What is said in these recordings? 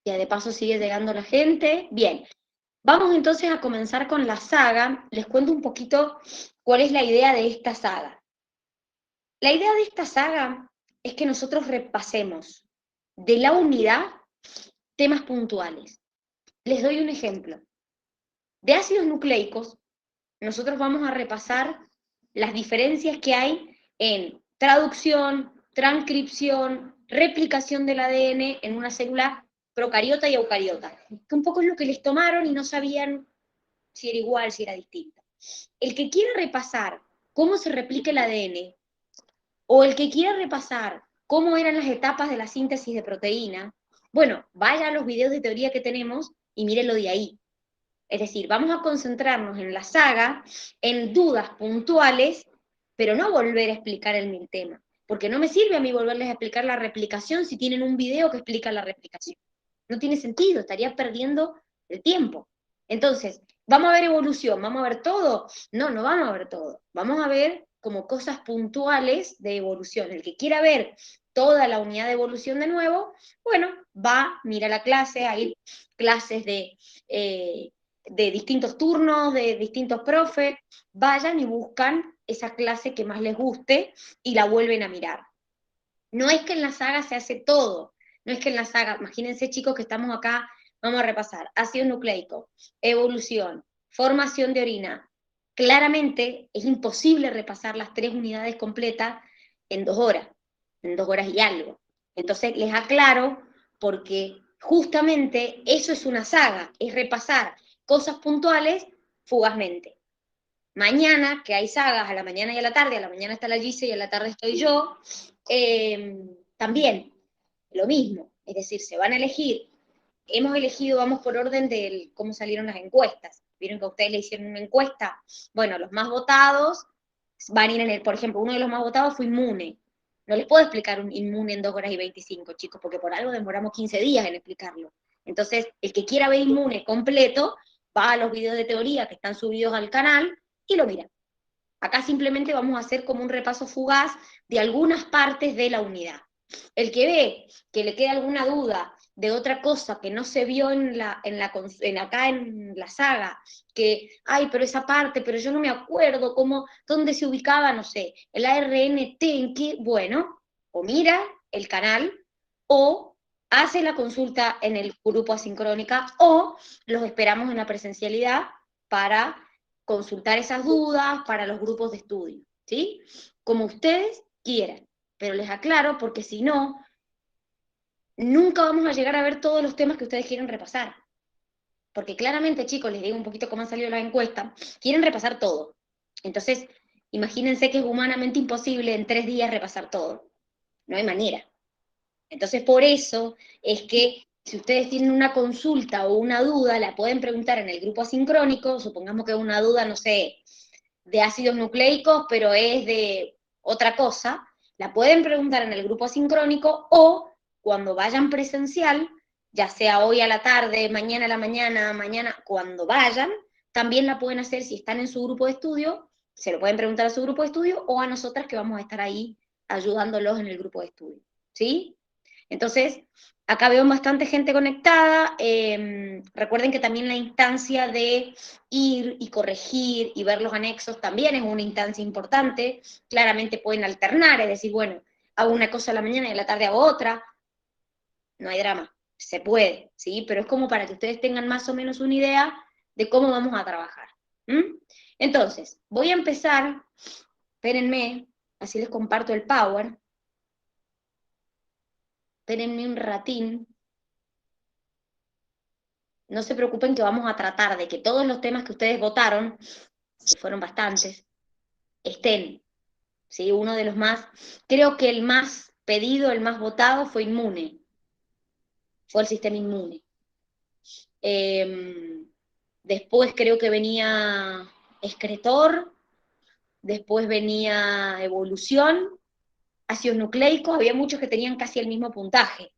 Ya de paso sigue llegando la gente. Bien, vamos entonces a comenzar con la saga. Les cuento un poquito cuál es la idea de esta saga. La idea de esta saga es que nosotros repasemos de la unidad temas puntuales. Les doy un ejemplo. De ácidos nucleicos, nosotros vamos a repasar las diferencias que hay en traducción, transcripción, replicación del ADN en una célula procariota y eucariota, que un poco es lo que les tomaron y no sabían si era igual, si era distinto. El que quiera repasar cómo se replica el ADN, o el que quiera repasar cómo eran las etapas de la síntesis de proteína, bueno, vaya a los videos de teoría que tenemos y mírenlo de ahí. Es decir, vamos a concentrarnos en la saga, en dudas puntuales, pero no volver a explicar el tema. Porque no me sirve a mí volverles a explicar la replicación si tienen un video que explica la replicación. No tiene sentido, estaría perdiendo el tiempo. Entonces, ¿vamos a ver evolución? ¿Vamos a ver todo? No, no vamos a ver todo. Vamos a ver como cosas puntuales de evolución. El que quiera ver toda la unidad de evolución de nuevo, bueno, va, mira la clase, hay clases de distintos turnos, de distintos profes, vayan y buscan esa clase que más les guste y la vuelven a mirar. No es que en la saga se hace todo, no es que en la saga, imagínense chicos que estamos acá, vamos a repasar, ácido nucleico, evolución, formación de orina. Claramente es imposible repasar las 3 unidades completas en 2 horas, en 2 horas y algo. Entonces les aclaro porque justamente eso es una saga, es repasar cosas puntuales fugazmente. Mañana, que hay sagas a la mañana y a la tarde, a la mañana está la Gise y a la tarde estoy yo, también lo mismo, es decir, se van a elegir, hemos elegido, vamos por orden de cómo salieron las encuestas, vieron que a ustedes le hicieron una encuesta, bueno, los más votados van a ir en el, por ejemplo, uno de los más votados fue inmune, no les puedo explicar un inmune en 2 horas y 25, chicos, porque por algo demoramos 15 días en explicarlo. Entonces, el que quiera ver inmune completo, va a los videos de teoría que están subidos al canal y lo mira. Acá simplemente vamos a hacer como un repaso fugaz de algunas partes de la unidad. El que ve que le queda alguna duda de otra cosa que no se vio acá en la saga, que, ay, pero esa parte, pero yo no me acuerdo dónde se ubicaba, no sé, el ARNT, en qué, bueno, o mira el canal, o hace la consulta en el grupo asincrónica, o los esperamos en la presencialidad para consultar esas dudas para los grupos de estudio, ¿sí? Como ustedes quieran, pero les aclaro porque si no, nunca vamos a llegar a ver todos los temas que ustedes quieren repasar. Porque claramente, chicos, les digo un poquito cómo han salido las encuestas, quieren repasar todo. Entonces, imagínense que es humanamente imposible en 3 días repasar todo. No hay manera. Entonces, por eso es que si ustedes tienen una consulta o una duda, la pueden preguntar en el grupo asincrónico, supongamos que es una duda, no sé, de ácidos nucleicos, pero es de otra cosa, la pueden preguntar en el grupo asincrónico o cuando vayan presencial, ya sea hoy a la tarde, mañana a la mañana, mañana, cuando vayan, también la pueden hacer si están en su grupo de estudio, se lo pueden preguntar a su grupo de estudio o a nosotras que vamos a estar ahí ayudándolos en el grupo de estudio, ¿sí? Entonces, acá veo bastante gente conectada. Recuerden que también la instancia de ir y corregir y ver los anexos también es una instancia importante. Claramente pueden alternar, es decir, bueno, hago una cosa a la mañana y a la tarde hago otra. No hay drama, se puede, ¿sí? Pero es como para que ustedes tengan más o menos una idea de cómo vamos a trabajar. Entonces, voy a empezar, espérenme, así les comparto el Power. Espérenme un ratín. No se preocupen que vamos a tratar de que todos los temas que ustedes votaron, que fueron bastantes, estén. ¿Sí? Uno de los más, creo que el más pedido, el más votado fue inmune. Fue el sistema inmune. Después creo que venía excretor, después venía evolución, ácidos nucleicos, había muchos que tenían casi el mismo puntaje.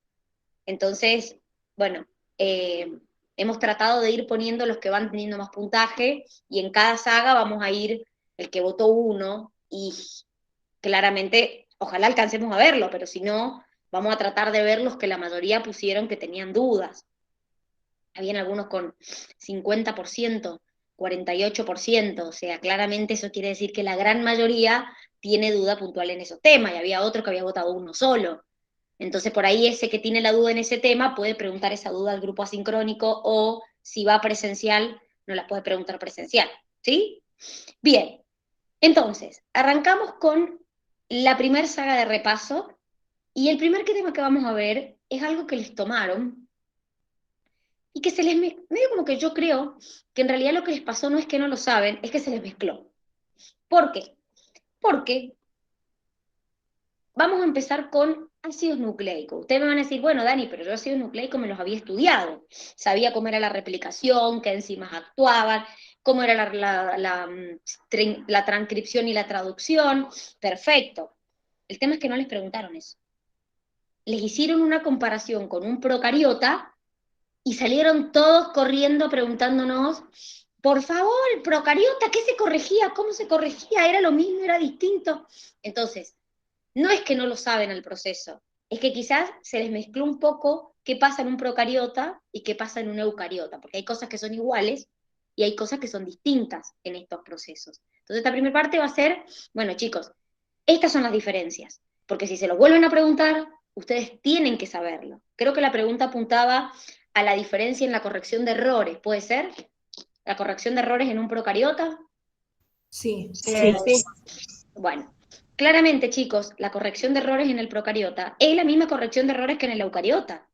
Entonces, bueno, hemos tratado de ir poniendo los que van teniendo más puntaje y en cada saga vamos a ir el que votó uno y claramente, ojalá alcancemos a verlo, pero si no, vamos a tratar de ver los que la mayoría pusieron que tenían dudas. habían algunos con 50%, 48%, o sea, claramente eso quiere decir que la gran mayoría tiene duda puntual en esos temas, y había otro que había votado uno solo. Entonces, por ahí ese que tiene la duda en ese tema puede preguntar esa duda al grupo asincrónico, o si va presencial, no la puede preguntar presencial, ¿sí? Bien, entonces, arrancamos con la primer saga de repaso, y el primer tema que vamos a ver es algo que les tomaron, y que se les, medio como que yo creo que en realidad lo que les pasó no es que no lo saben, es que se les mezcló. ¿Por qué? Porque vamos a empezar con ácidos nucleicos. Ustedes me van a decir, bueno, Dani, pero yo ácidos nucleicos me los había estudiado. Sabía cómo era la replicación, qué enzimas actuaban, cómo era la transcripción y la traducción. Perfecto. El tema es que no les preguntaron eso. Les hicieron una comparación con un procariota y salieron todos corriendo preguntándonos, por favor, el procariota, ¿qué se corregía? ¿Cómo se corregía? ¿Era lo mismo? ¿Era distinto? Entonces, no es que no lo saben el proceso, es que quizás se les mezcló un poco qué pasa en un procariota y qué pasa en un eucariota, porque hay cosas que son iguales y hay cosas que son distintas en estos procesos. Entonces, esta primera parte va a ser, bueno, chicos, estas son las diferencias, porque si se lo vuelven a preguntar, ustedes tienen que saberlo. Creo que la pregunta apuntaba a la diferencia en la corrección de errores, ¿puede ser? ¿La corrección de errores en un procariota? Sí. Sí. Bueno, claramente, chicos, la corrección de errores en el procariota es la misma corrección de errores que en el eucariota.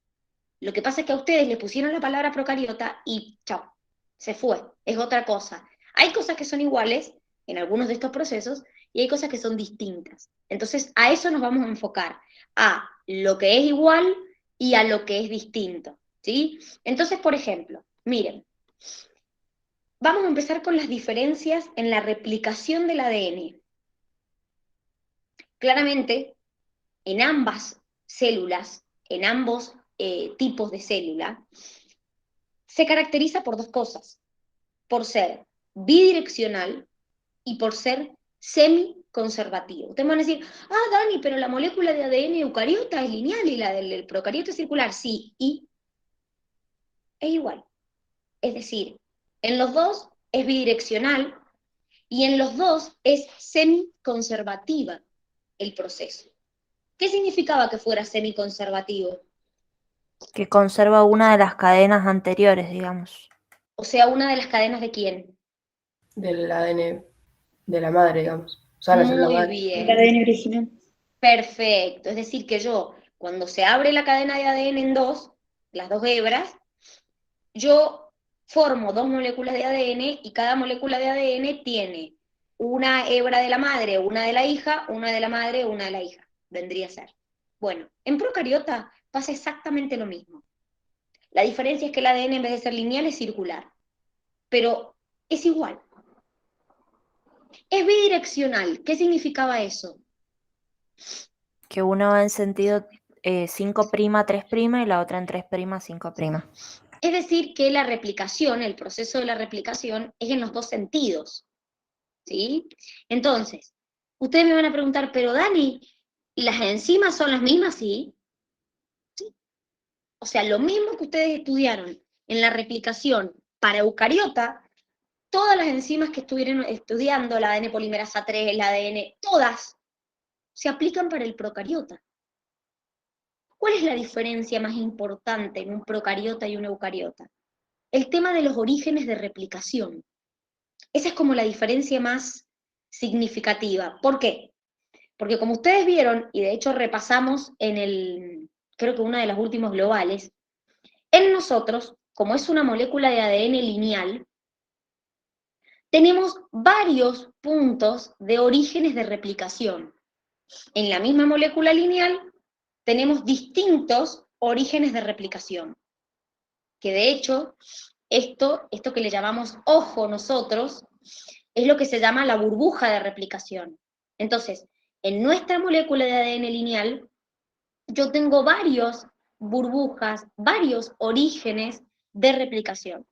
Lo que pasa es que a ustedes les pusieron la palabra procariota y chao, se fue, es otra cosa. Hay cosas que son iguales en algunos de estos procesos y hay cosas que son distintas. Entonces, a eso nos vamos a enfocar, a lo que es igual y a lo que es distinto, ¿sí? Entonces, por ejemplo, miren, vamos a empezar con las diferencias en la replicación del ADN. Claramente, en ambas células, en ambos tipos de célula, se caracteriza por dos cosas, por ser bidireccional y por ser semiconservativo. Ustedes van a decir, Dani, pero la molécula de ADN eucariota es lineal y la del procariota es circular. Sí, y es igual. Es decir, en los dos es bidireccional y en los dos es semiconservativa el proceso. ¿Qué significaba que fuera semiconservativo? Que conserva una de las cadenas anteriores, digamos. O sea, una de las cadenas de quién. Del ADN de la madre, digamos. O sea, la célula Muy madre. bien. El ADN original. Perfecto. Es decir, que yo, cuando se abre la cadena de ADN en dos, las dos hebras, yo formo dos moléculas de ADN y cada molécula de ADN tiene una hebra de la madre, una de la hija, una de la madre, una de la hija. Vendría a ser. Bueno, en procariota pasa exactamente lo mismo. La diferencia es que el ADN en vez de ser lineal es circular, pero es igual. Es bidireccional. ¿Qué significaba eso? Que una va en sentido 5', 3' y la otra en 3', 5'. Es decir, que la replicación, el proceso de la replicación, es en los dos sentidos, ¿sí? Entonces, ustedes me van a preguntar, pero Dani, ¿las enzimas son las mismas? Sí. ¿Sí? O sea, lo mismo que ustedes estudiaron en la replicación para eucariota, todas las enzimas que estuvieron estudiando, la ADN polimerasa 3, el ADN, todas se aplican para el procariota. ¿Cuál es la diferencia más importante en un procariota y un eucariota? El tema de los orígenes de replicación. Esa es como la diferencia más significativa. ¿Por qué? Porque como ustedes vieron, y de hecho repasamos creo que una de las últimos globales, en nosotros, como es una molécula de ADN lineal, tenemos varios puntos de orígenes de replicación. En la misma molécula lineal tenemos distintos orígenes de replicación, que de hecho, esto que le llamamos ojo nosotros, es lo que se llama la burbuja de replicación. Entonces, en nuestra molécula de ADN lineal, yo tengo varios burbujas, varios orígenes de replicación.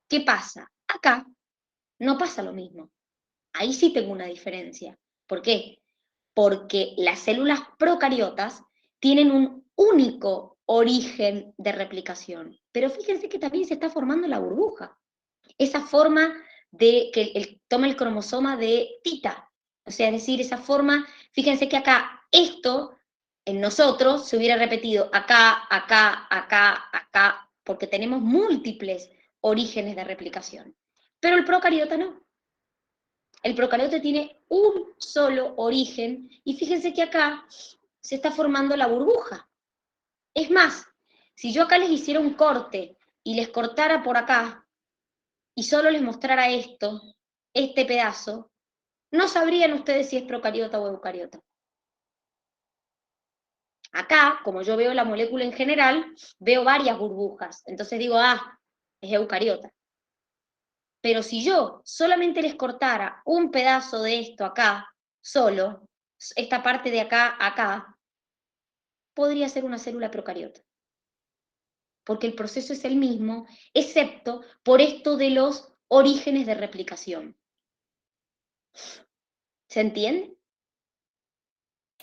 ¿Qué pasa? Acá no pasa lo mismo. Ahí sí tengo una diferencia. ¿Por qué? Porque las células procariotas tienen un único origen de replicación. Pero fíjense que también se está formando la burbuja. Esa forma de que toma el cromosoma de tita. O sea, es decir, esa forma, fíjense que acá esto en nosotros se hubiera repetido acá, acá, acá, acá, porque tenemos múltiples orígenes de replicación. Pero el procariota no. El procariota tiene un solo origen, y fíjense que acá se está formando la burbuja. Es más, si yo acá les hiciera un corte y les cortara por acá, y solo les mostrara esto, este pedazo, no sabrían ustedes si es procariota o eucariota. Acá, como yo veo la molécula en general, veo varias burbujas. Entonces digo, es eucariota. Pero si yo solamente les cortara un pedazo de esto acá, solo, esta parte de acá, acá, podría ser una célula procariota. Porque el proceso es el mismo, excepto por esto de los orígenes de replicación. ¿Se entiende?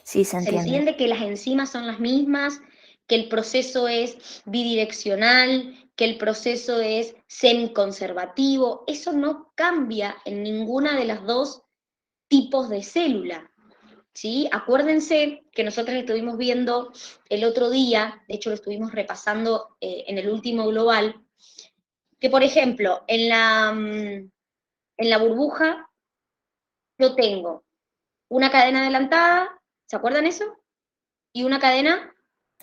Sí, se Se entiende. entiende que las enzimas son las mismas, que el proceso es bidireccional, que el proceso es semiconservativo. Eso no cambia en ninguna de las dos tipos de célula. ¿Sí? Acuérdense que nosotros estuvimos viendo el otro día, de hecho lo estuvimos repasando en el último global, que por ejemplo, en la burbuja yo tengo una cadena adelantada, ¿se acuerdan eso? Y una cadena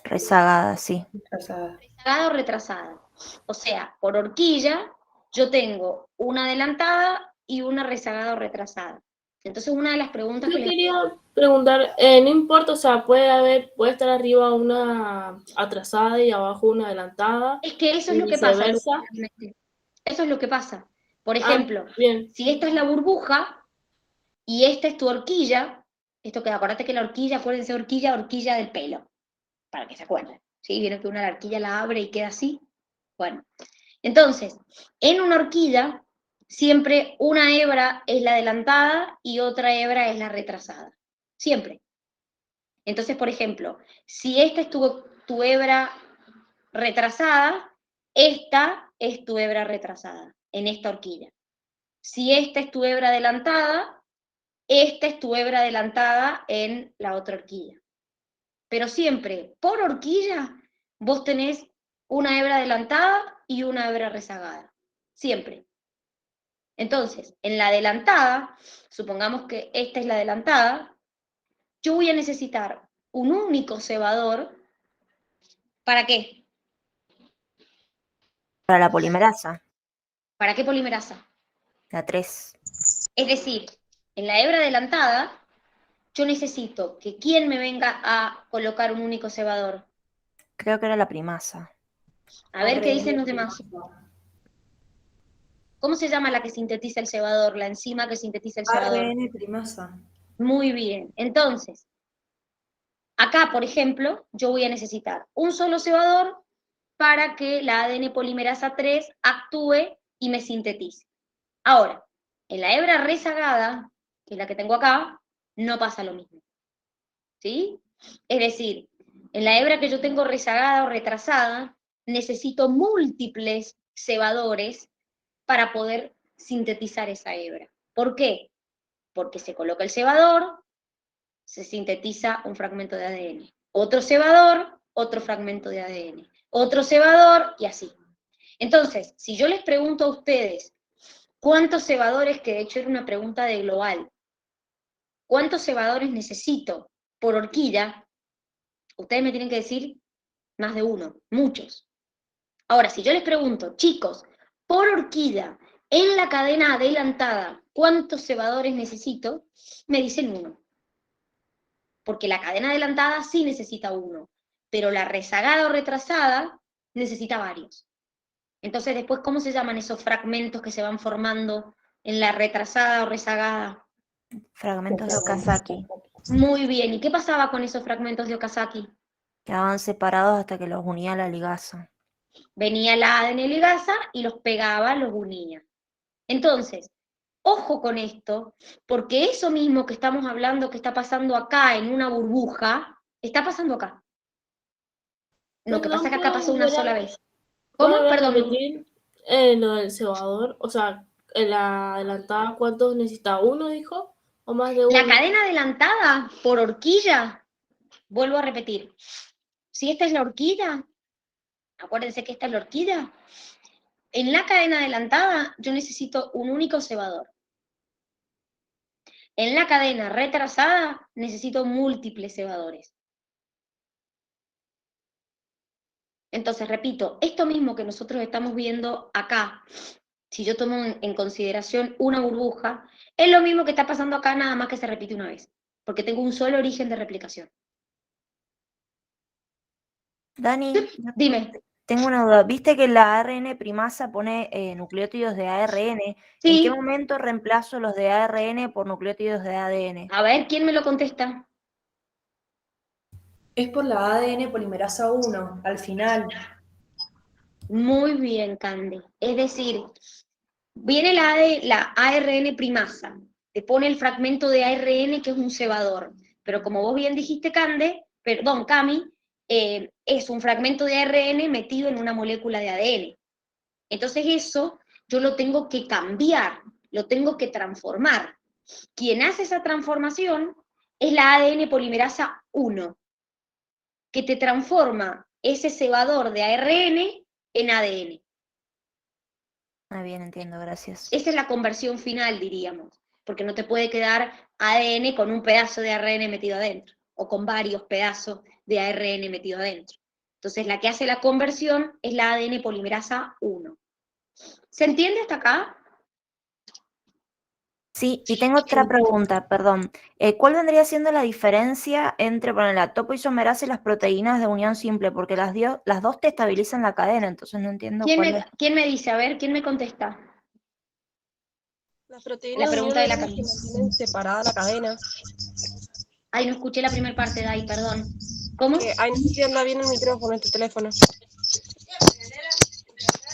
Rezagada, sí. Retrasada. rezagada o retrasada. O sea, por horquilla yo tengo una adelantada y una rezagada o retrasada. Entonces una de las preguntas Yo que les... quería preguntar, no importa, o sea, puede estar arriba una atrasada y abajo una adelantada, Es que eso es y lo que pasa, Lu, viceversa. realmente. Eso es lo que pasa. Por ejemplo, Bien, si esta es la burbuja y esta es tu horquilla, esto que acordate que la horquilla, acuérdense, horquilla del pelo, para que se acuerden. ¿Sí? Vieron que una la horquilla la abre y queda así. Bueno, entonces, en una horquilla, siempre una hebra es la adelantada y otra hebra es la retrasada. Siempre. Entonces, por ejemplo, si esta es tu hebra retrasada, esta es tu hebra retrasada en esta horquilla. Si esta es tu hebra adelantada, esta es tu hebra adelantada en la otra horquilla. Pero siempre, por horquilla, vos tenés una hebra adelantada y una hebra rezagada. Siempre. Entonces, en la adelantada, supongamos que esta es la adelantada, yo voy a necesitar un único cebador. ¿Para qué? Para la polimerasa, ¿Para qué polimerasa? la 3. Es decir, en la hebra adelantada, yo necesito que quien me venga a colocar un único cebador. Creo que era la primasa. A ver qué dicen los demás. ¿Cómo se llama la que sintetiza el cebador? La enzima que sintetiza el cebador. ARN primasa. Muy bien. Entonces, acá, por ejemplo, yo voy a necesitar un solo cebador para que la ADN polimerasa 3 actúe y me sintetice. Ahora, en la hebra rezagada, que es la que tengo acá, no pasa lo mismo. ¿Sí? Es decir, en la hebra que yo tengo rezagada o retrasada, necesito múltiples cebadores para poder sintetizar esa hebra. ¿Por qué? Porque se coloca el cebador, se sintetiza un fragmento de ADN. Otro cebador, otro fragmento de ADN. Otro cebador, y así. Entonces, si yo les pregunto a ustedes, ¿cuántos cebadores, que de hecho era una pregunta de global, cuántos cebadores necesito por horquilla? Ustedes me tienen que decir más de uno, muchos. Ahora, si yo les pregunto, chicos, por horquilla, en la cadena adelantada, ¿cuántos cebadores necesito? Me dicen uno. Porque la cadena adelantada sí necesita uno, pero la rezagada o retrasada necesita varios. Entonces, después, ¿cómo se llaman esos fragmentos que se van formando en la retrasada o rezagada? Fragmentos de Okazaki. Muy bien. ¿Y qué pasaba con esos fragmentos de Okazaki? Quedaban separados hasta que los unía la ligasa. Venía la ADN ligasa y los pegaba, los unía. Entonces, ojo con esto, porque eso mismo que estamos hablando que está pasando acá en una burbuja, está pasando acá. Lo que pasa es que acá Perdón, pasó una ¿puedo sola vez. ¿puedo ¿Cómo? Perdón. repetir lo del cebador? O sea, en la adelantada, ¿cuántos necesita? ¿Uno, dijo? ¿O más de La uno? cadena adelantada por horquilla, vuelvo a repetir. Si esta es la horquilla, acuérdense que esta es la horquilla. En la cadena adelantada yo necesito un único cebador. En la cadena retrasada necesito múltiples cebadores. Entonces, repito, esto mismo que nosotros estamos viendo acá, si yo tomo en consideración una burbuja, es lo mismo que está pasando acá, nada más que se repite una vez, porque tengo un solo origen de replicación. Dani, Dime. tengo una duda. ¿Viste que la ARN primasa pone nucleótidos de ARN? ¿En qué Sí. momento reemplazo los de ARN por nucleótidos de ADN? A ver, ¿quién me lo contesta? Es por la ADN polimerasa 1, al final. Muy bien, Candy. Es decir, viene la ARN primasa, te pone el fragmento de ARN que es un cebador, pero como vos bien dijiste, Cami, es un fragmento de ARN metido en una molécula de ADN. Entonces eso yo lo tengo que cambiar, lo tengo que transformar. Quien hace esa transformación es la ADN polimerasa 1, que te transforma ese cebador de ARN en ADN. Ah, bien, entiendo, gracias. Esa es la conversión final, diríamos, porque no te puede quedar ADN con un pedazo de ARN metido adentro, o con varios pedazos de ARN metido adentro. Entonces, la que hace la conversión es la ADN polimerasa 1. ¿Se entiende hasta acá? Sí, y tengo otra pregunta, perdón. ¿Cuál vendría siendo la diferencia entre la topoisomerasa y las proteínas de unión simple? Porque las dos te estabilizan la cadena, entonces no entiendo cuál es. ¿Quién me dice? A ver, ¿quién me contesta? Las proteínas La de unión pregunta de la son las que mantienen separada la cadena. Ay, no escuché la primera parte de ahí, perdón. ¿Cómo? Ay, no sé si anda bien el micrófono en tu teléfono.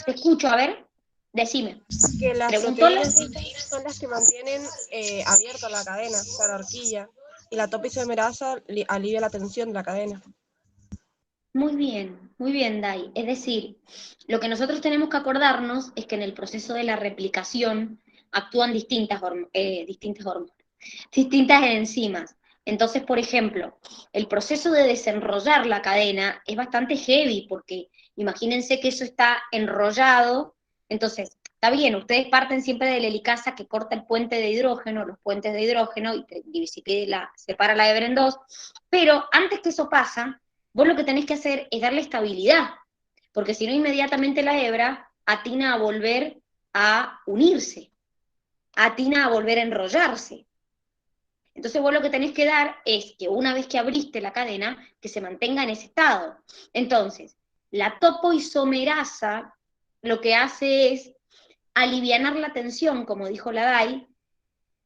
Te escucho, a ver, decime. Que las Preguntóla. proteínas son las que mantienen abierta la cadena, o sea, la horquilla. Y la topoisomerasa alivia la tensión de la cadena. Muy bien, Dai. Es decir, lo que nosotros tenemos que acordarnos es que en el proceso de la replicación actúan distintas enzimas. Entonces, por ejemplo, el proceso de desenrollar la cadena es bastante heavy, porque imagínense que eso está enrollado. Entonces, está bien, ustedes parten siempre de la helicasa que corta el puente de hidrógeno, los puentes de hidrógeno, y separa la hebra en dos, pero antes que eso pasa, vos lo que tenés que hacer es darle estabilidad, porque si no inmediatamente la hebra atina a volver a unirse, atina a volver a enrollarse. Entonces vos lo que tenés que dar es que una vez que abriste la cadena, que se mantenga en ese estado. Entonces, la topoisomerasa lo que hace es alivianar la tensión, como dijo la Dai,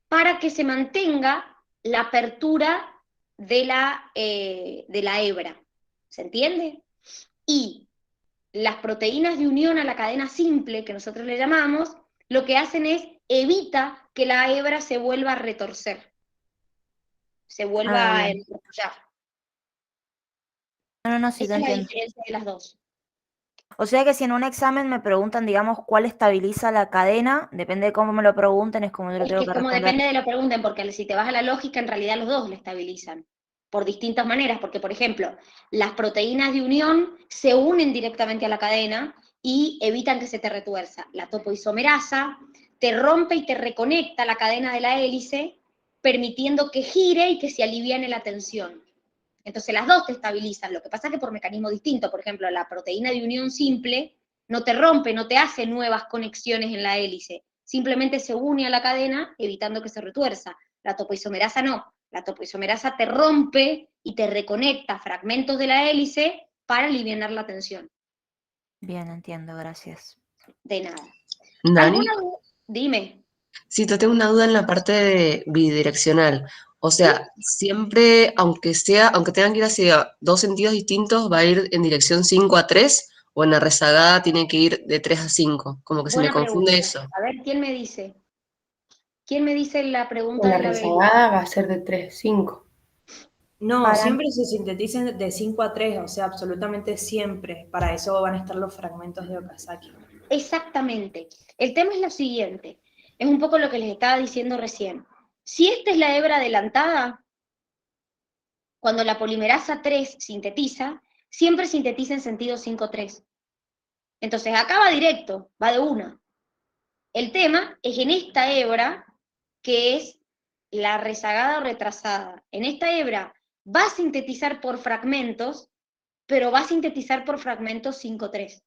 para que se mantenga la apertura de la hebra. ¿Se entiende? Y las proteínas de unión a la cadena simple, que nosotros le llamamos, lo que hacen es evita que la hebra se vuelva a retorcer, se vuelva a bien. enrollar. No, sí, Esa te es la entiendo. diferencia de las dos. O sea que si en un examen me preguntan, digamos, cuál estabiliza la cadena, depende de cómo me lo pregunten, es como yo lo Es tengo que que como responder. depende de lo que pregunten, porque si te vas a la lógica, en realidad los dos la estabilizan, por distintas maneras, porque por ejemplo, las proteínas de unión se unen directamente a la cadena y evitan que se te retuerza. La topoisomerasa te rompe y te reconecta la cadena de la hélice, permitiendo que gire y que se aliviane la tensión. Entonces las dos te estabilizan, lo que pasa es que por mecanismo distinto. Por ejemplo, la proteína de unión simple no te rompe, no te hace nuevas conexiones en la hélice, simplemente se une a la cadena evitando que se retuerza. La topoisomerasa no, la topoisomerasa te rompe y te reconecta fragmentos de la hélice para aliviar la tensión. Bien, entiendo, gracias. De nada. Dani, ¿Alguna duda? Dime. sí, te tengo una duda en la parte de bidireccional. O sea, siempre, aunque tengan que ir hacia dos sentidos distintos, ¿va a ir en dirección 5 a 3 o en la rezagada tiene que ir de 3 a 5? Como que se me Buena confunde pregunta. eso. A ver, ¿quién me dice? ¿Quién me dice la pregunta En la de la Beli? rezagada va a ser de 3, 5. No, Para- siempre se sintetizan de 5 a 3, o sea, absolutamente siempre. Para eso van a estar los fragmentos de Okazaki. Exactamente. El tema es lo siguiente, es un poco lo que les estaba diciendo recién. Si esta es la hebra adelantada, cuando la polimerasa 3 sintetiza, siempre sintetiza en sentido 5-3. Entonces acá va directo, va de una. El tema es en esta hebra, que es la rezagada o retrasada. En esta hebra va a sintetizar por fragmentos, pero va a sintetizar por fragmentos 5-3.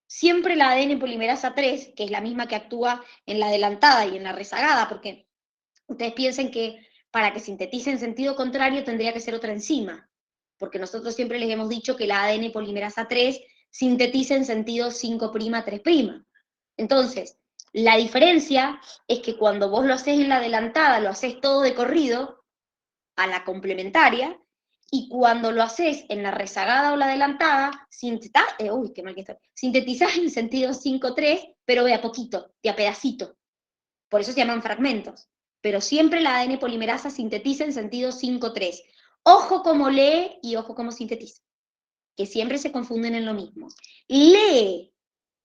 Siempre la ADN polimerasa 3, que es la misma que actúa en la adelantada y en la rezagada, porque ustedes piensen que para que sintetice en sentido contrario tendría que ser otra enzima, porque nosotros siempre les hemos dicho que la ADN polimerasa 3 sintetiza en sentido 5'3'. Entonces, la diferencia es que cuando vos lo haces en la adelantada, lo haces todo de corrido, a la complementaria, y cuando lo haces en la rezagada o la adelantada, sintetizás en sentido 5-3, pero de a poquito, de a pedacito. Por eso se llaman fragmentos. Pero siempre la ADN polimerasa sintetiza en sentido 5-3. Ojo cómo lee y ojo cómo sintetiza, que siempre se confunden en lo mismo. Lee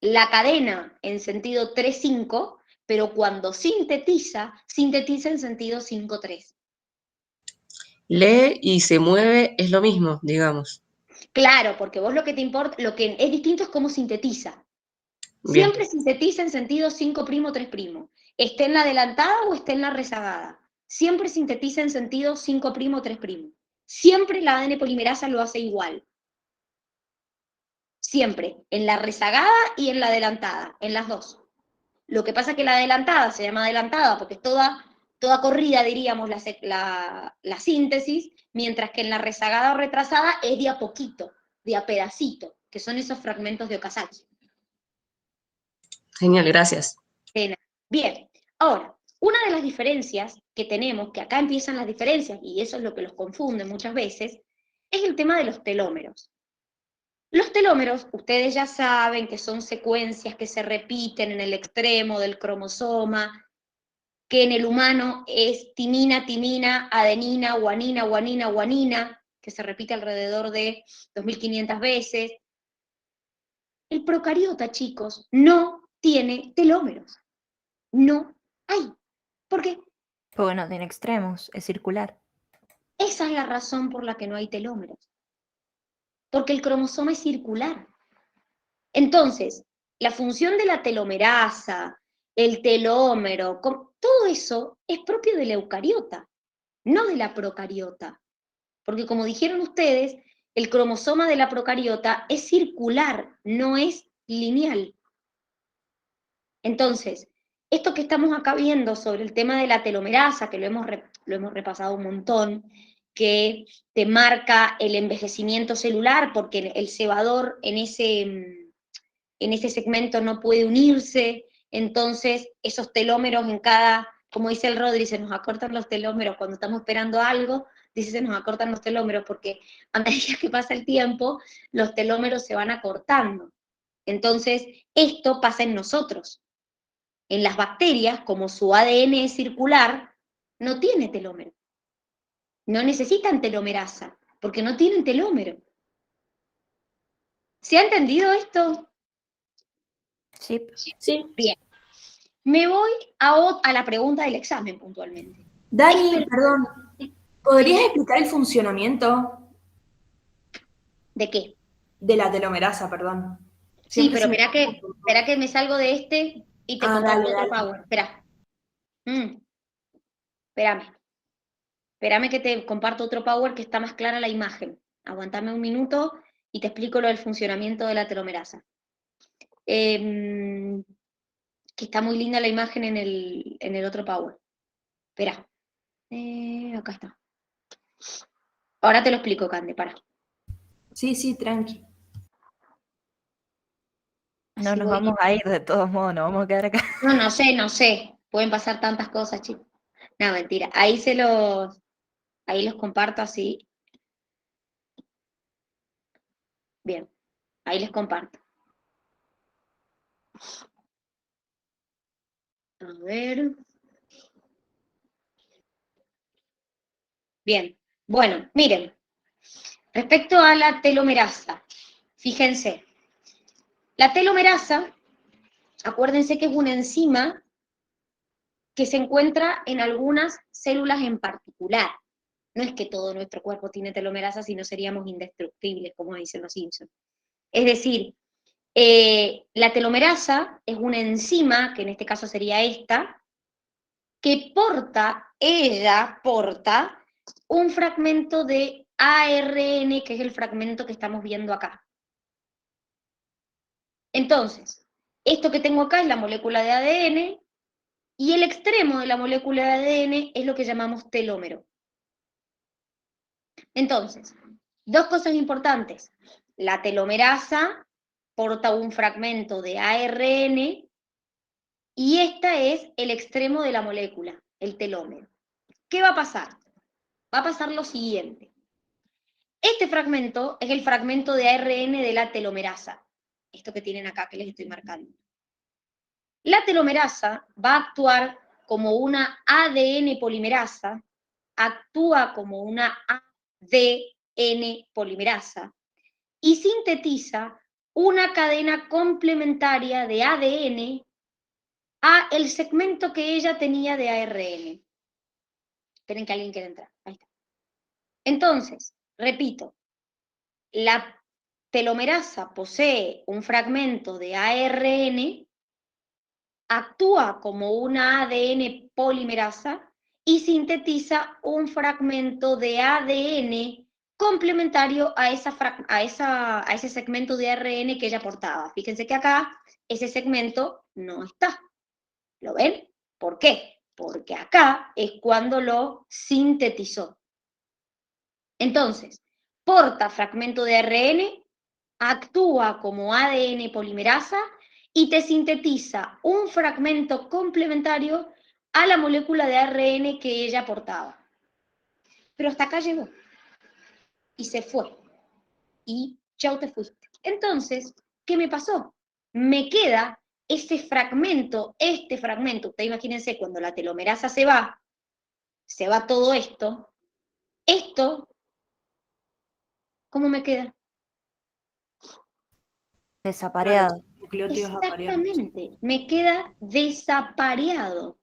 la cadena en sentido 3-5, pero cuando sintetiza, sintetiza en sentido 5-3. Lee y se mueve es lo mismo, digamos. Claro, porque vos lo que te importa, lo que es distinto es cómo sintetiza. Bien, Siempre sintetiza en sentido 5', 3'. Esté en la adelantada o esté en la rezagada. Siempre sintetiza en sentido 5', 3'. Siempre la ADN polimerasa lo hace igual. Siempre, en la rezagada y en la adelantada, en las dos. Lo que pasa es que la adelantada se llama adelantada porque es toda corrida, diríamos, la síntesis, mientras que en la rezagada o retrasada es de a poquito, de a pedacito, que son esos fragmentos de Okazaki. genial, gracias. Bien, ahora, una de las diferencias que tenemos, que acá empiezan las diferencias, y eso es lo que los confunde muchas veces, es el tema de los telómeros. Los telómeros, ustedes ya saben que son secuencias que se repiten en el extremo del cromosoma, que en el humano es timina, timina, adenina, guanina, guanina, guanina, que se repite alrededor de 2500 veces. El procariota, chicos, no tiene telómeros. No hay. ¿Por qué? Porque no tiene extremos, es circular. Esa es la razón por la que no hay telómeros. Porque el cromosoma es circular. Entonces, la función de la telomerasa, el telómero, todo eso es propio de la eucariota, no de la procariota. Porque como dijeron ustedes, el cromosoma de la procariota es circular, no es lineal. Entonces, esto que estamos acá viendo sobre el tema de la telomerasa, que lo hemos repasado un montón, que te marca el envejecimiento celular, porque el cebador en ese segmento no puede unirse, entonces esos telómeros en cada, como dice el Rodri, se nos acortan los telómeros cuando estamos esperando algo, dice se nos acortan los telómeros porque a medida que pasa el tiempo, los telómeros se van acortando. Entonces, esto pasa en nosotros. En las bacterias, como su ADN es circular, no tiene telómero. No necesitan telomerasa, porque no tienen telómero. ¿Se ha entendido esto? Sí. Sí, Bien. Me voy a la pregunta del examen puntualmente. Dani, perdón, ¿podrías explicar el funcionamiento ¿De qué? de la telomerasa, perdón? Sí, Siempre pero se me... espera que me salgo de este y te comparto dale, otro dale. Power. Espera. Espérame. Espérame que te comparto otro Power que está más clara la imagen. Aguantame un minuto y te explico lo del funcionamiento de la telomerasa. Que está muy linda la imagen en el otro Power. Espera. Acá está. Ahora te lo explico, Cande, para. Sí, sí, tranqui. No Así nos voy. vamos a ir de todos modos, nos vamos a quedar acá. No, no sé. Pueden pasar tantas cosas, chicos. No, mentira. Ahí los comparto así. Bien. Ahí les comparto. A ver. Bien. Bueno, miren, respecto a la telomerasa, fíjense, la telomerasa, acuérdense que es una enzima que se encuentra en algunas células en particular. No es que todo nuestro cuerpo tiene telomerasa, si no seríamos indestructibles, como dicen los Simpsons. Es decir, la telomerasa es una enzima, que en este caso sería esta, que ella porta un fragmento de ARN, que es el fragmento que estamos viendo acá. Entonces, esto que tengo acá es la molécula de ADN, y el extremo de la molécula de ADN es lo que llamamos telómero. Entonces, dos cosas importantes. La telomerasa porta un fragmento de ARN, y este es el extremo de la molécula, el telómero. ¿Qué va a pasar? Va a pasar lo siguiente. Este fragmento es el fragmento de ARN de la telomerasa. Esto que tienen acá, que les estoy marcando. La telomerasa va a actuar como una ADN polimerasa, actúa como una ADN polimerasa y sintetiza una cadena complementaria de ADN a el segmento que ella tenía de ARN. Esperen que alguien quiera entrar. Ahí está. Entonces, repito, la telomerasa posee un fragmento de ARN, actúa como una ADN polimerasa y sintetiza un fragmento de ADN complementario a ese segmento de ARN que ella portaba. Fíjense que acá ese segmento no está. ¿Lo ven? ¿Por qué? Porque acá es cuando lo sintetizó. Entonces, porta fragmento de ARN, actúa como ADN polimerasa y te sintetiza un fragmento complementario a la molécula de ARN que ella portaba. Pero hasta acá llegó. Y se fue. Y chau, te fuiste. Entonces, ¿qué me pasó? Me queda ese fragmento, este fragmento. Ustedes imagínense, cuando la telomerasa se va todo esto, ¿cómo me queda? Desapareado. Nucleótidos apareados. Exactamente, me queda desapareado.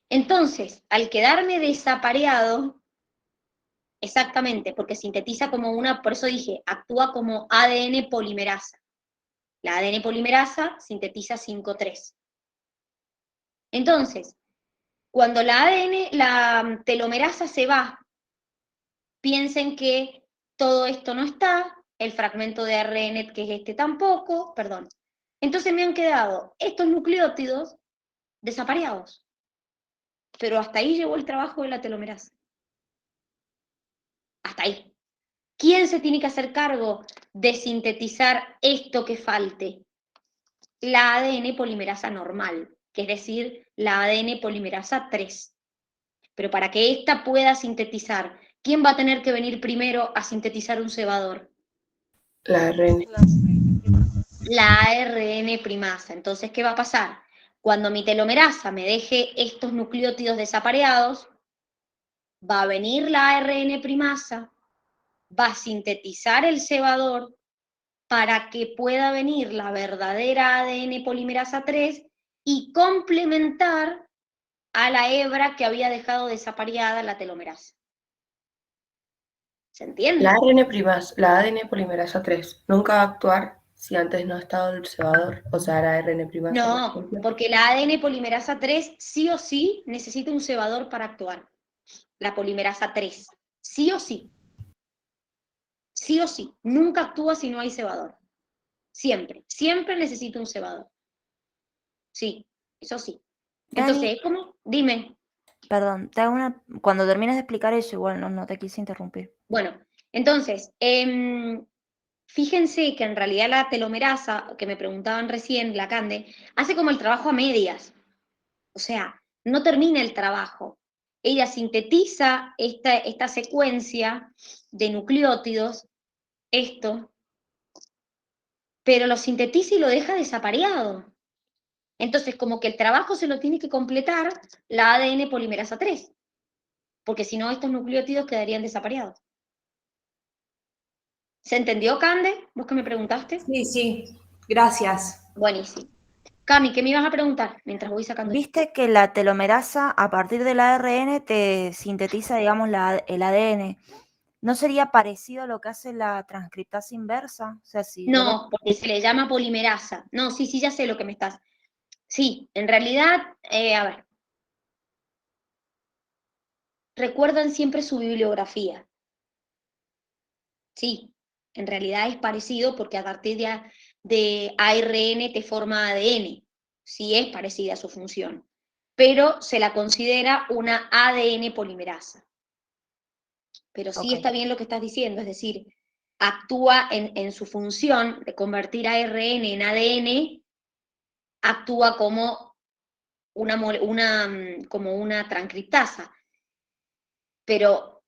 Entonces, al quedarme desapareado, exactamente, porque sintetiza como por eso dije, actúa como ADN polimerasa. La ADN polimerasa sintetiza 5,3. Entonces, cuando la telomerasa se va, piensen que todo esto no está, el fragmento de ARN que es este tampoco, perdón. Entonces me han quedado estos nucleótidos desapareados. Pero hasta ahí llegó el trabajo de la telomerasa. Hasta ahí. ¿Quién se tiene que hacer cargo de sintetizar esto que falte? La ADN polimerasa normal, que es decir, la ADN polimerasa 3. Pero para que ésta pueda sintetizar, ¿quién va a tener que venir primero a sintetizar un cebador? La ARN. La ARN primasa. Entonces, ¿qué va a pasar? Cuando mi telomerasa me deje estos nucleótidos desapareados, va a venir la ARN primasa, va a sintetizar el cebador para que pueda venir la verdadera ADN polimerasa 3 y complementar a la hebra que había dejado desapareada la telomerasa. ¿Se entiende? La ADN polimerasa 3 nunca va a actuar si antes no ha estado el cebador, o sea, la ARN primasa. No, porque la ADN polimerasa 3 sí o sí necesita un cebador para actuar. La polimerasa 3, sí o sí. Sí o sí. Nunca actúa si no hay cebador. Siempre. Siempre necesita un cebador. Sí, eso sí. Entonces, Dani, es como, dime. perdón, te hago cuando termines de explicar eso, igual no te quise interrumpir. Bueno, entonces, fíjense que en realidad la telomerasa, que me preguntaban recién, la Cande, hace como el trabajo a medias. O sea, no termina el trabajo. Ella sintetiza esta secuencia de nucleótidos, esto, pero lo sintetiza y lo deja desapareado. Entonces, como que el trabajo se lo tiene que completar la ADN polimerasa 3. porque si no estos nucleótidos quedarían desapareados. ¿Se entendió, Cande? ¿Vos que me preguntaste? Sí, sí, gracias. Buenísimo. Cami, ¿qué me ibas a preguntar mientras voy sacando? Viste que la telomerasa a partir del ARN te sintetiza, digamos, el ADN. ¿No sería parecido a lo que hace la transcriptasa inversa? O sea, si yo No, porque se le llama polimerasa. No, sí, ya sé lo que me estás. Sí, en realidad, a ver. Recuerdan siempre su bibliografía. Sí, en realidad es parecido porque a partir de ARN te forma ADN. Sí es parecida a su función, pero se la considera una ADN polimerasa. Pero sí está bien lo que estás diciendo, es decir, actúa en su función de convertir ARN en ADN, actúa como una transcriptasa, pero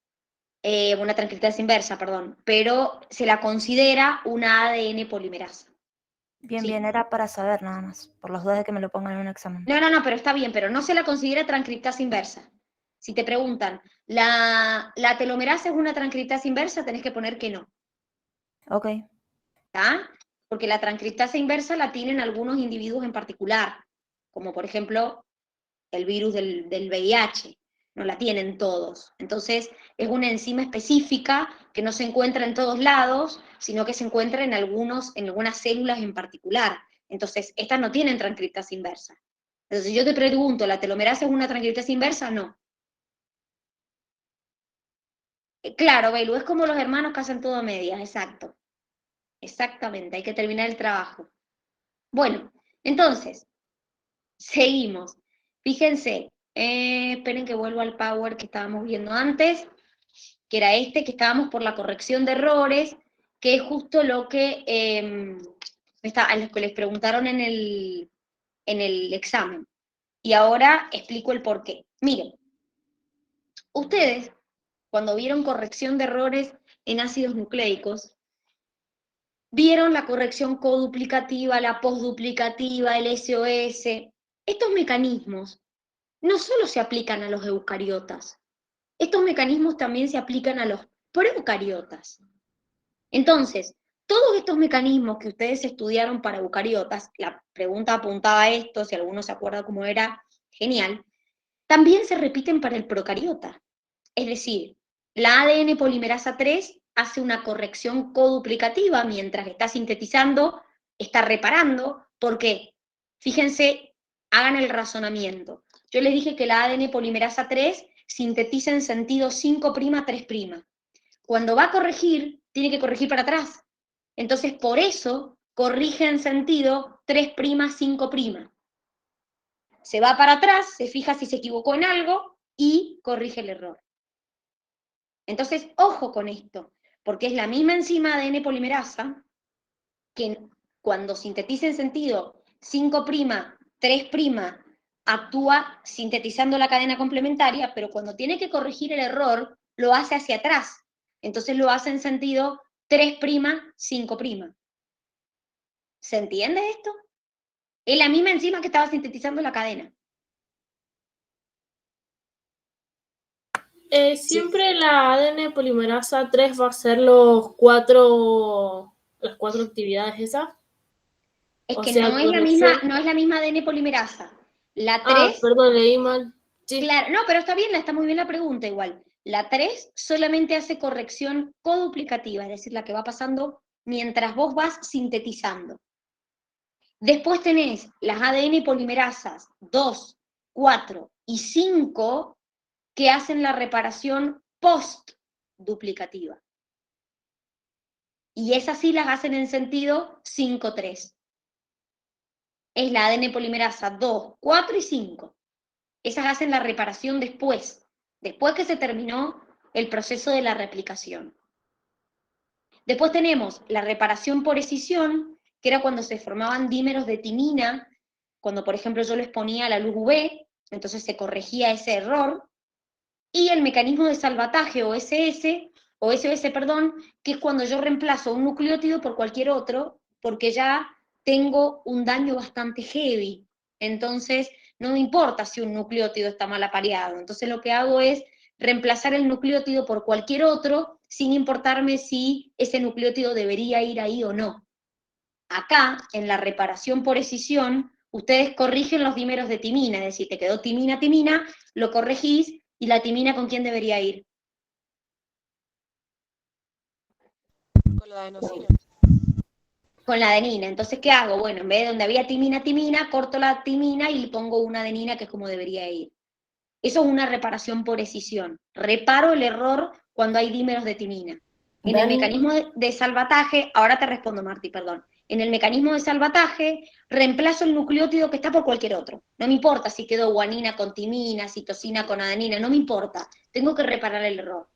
una transcriptasa inversa, perdón, pero se la considera una ADN polimerasa. Bien, Sí. bien, era para saber nada más, por las dudas de que me lo pongan en un examen. No, pero está bien, pero no se la considera transcriptasa inversa. Si te preguntan, ¿la telomerasa es una transcriptasa inversa? Tenés que poner que no. Ok. ¿Está? Porque la transcriptasa inversa la tienen algunos individuos en particular, como por ejemplo el virus del VIH, no la tienen todos. Entonces es una enzima específica que no se encuentra en todos lados, sino que se encuentra en algunas células en particular. Entonces, estas no tienen transcriptasa inversa. Entonces, si yo te pregunto, ¿la telomerasa es una transcriptasa inversa? No. Claro, Belu, es como los hermanos que hacen todo a medias, exacto. Exactamente, hay que terminar el trabajo. Bueno, entonces, seguimos. Fíjense, esperen que vuelva al Power que estábamos viendo antes, que era que estábamos por la corrección de errores, que es justo lo que, a los que les preguntaron en el examen. Y ahora explico el por qué. Miren, ustedes, cuando vieron corrección de errores en ácidos nucleicos, vieron la corrección coduplicativa, la postduplicativa, el SOS. Estos mecanismos no solo se aplican a los eucariotas, estos mecanismos también se aplican a los procariotas. Entonces, todos estos mecanismos que ustedes estudiaron para eucariotas, la pregunta apuntaba a esto, si alguno se acuerda cómo era, genial, también se repiten para el procariota. Es decir, la ADN polimerasa 3 hace una corrección coduplicativa mientras está sintetizando, está reparando. ¿Por qué? Fíjense, hagan el razonamiento. Yo les dije que la ADN polimerasa 3 sintetiza en sentido 5', 3'. Cuando va a corregir, tiene que corregir para atrás. Entonces, por eso, corrige en sentido 3', 5'. Se va para atrás, se fija si se equivocó en algo y corrige el error. Entonces, ojo con esto, porque es la misma enzima ADN polimerasa que cuando sintetiza en sentido 5', 3', actúa sintetizando la cadena complementaria, pero cuando tiene que corregir el error, lo hace hacia atrás. Entonces lo hace en sentido 3', 5'. ¿Se entiende esto? Es la misma enzima que estaba sintetizando la cadena. Siempre la ADN polimerasa 3 va a ser las cuatro actividades esas. Es O que sea, no es la misma ADN polimerasa. La 3, perdón, leí mal. Sí. claro, no, pero está muy bien la pregunta igual. La 3 solamente hace corrección coduplicativa, es decir, la que va pasando mientras vos vas sintetizando. Después tenés las ADN polimerasas 2, 4 y 5 que hacen la reparación post-duplicativa. Y esas sí las hacen en sentido 5'. Es la ADN polimerasa 2, 4 y 5. Esas hacen la reparación después que se terminó el proceso de la replicación. Después tenemos la reparación por escisión, que era cuando se formaban dímeros de timina, cuando por ejemplo yo les ponía la luz UV, entonces se corregía ese error, y el mecanismo de salvataje o SOS, que es cuando yo reemplazo un nucleótido por cualquier otro, porque ya tengo un daño bastante heavy. Entonces, no me importa si un nucleótido está mal apareado. Entonces, lo que hago es reemplazar el nucleótido por cualquier otro sin importarme si ese nucleótido debería ir ahí o no. Acá, en la reparación por escisión, ustedes corrigen los dímeros de timina, es decir, te quedó timina, lo corregís, y la timina ¿con quién debería ir? Con la adenosina. Con la adenina. Entonces, ¿qué hago? Bueno, en vez de donde había timina, corto la timina y le pongo una adenina que es como debería ir. Eso es una reparación por escisión. Reparo el error cuando hay dímeros de timina. En el Dani, mecanismo de salvataje, ahora te respondo, Marti, perdón. En el mecanismo de salvataje, reemplazo el nucleótido que está por cualquier otro. No me importa si quedó guanina con timina, citosina con adenina, no me importa. Tengo que reparar el error.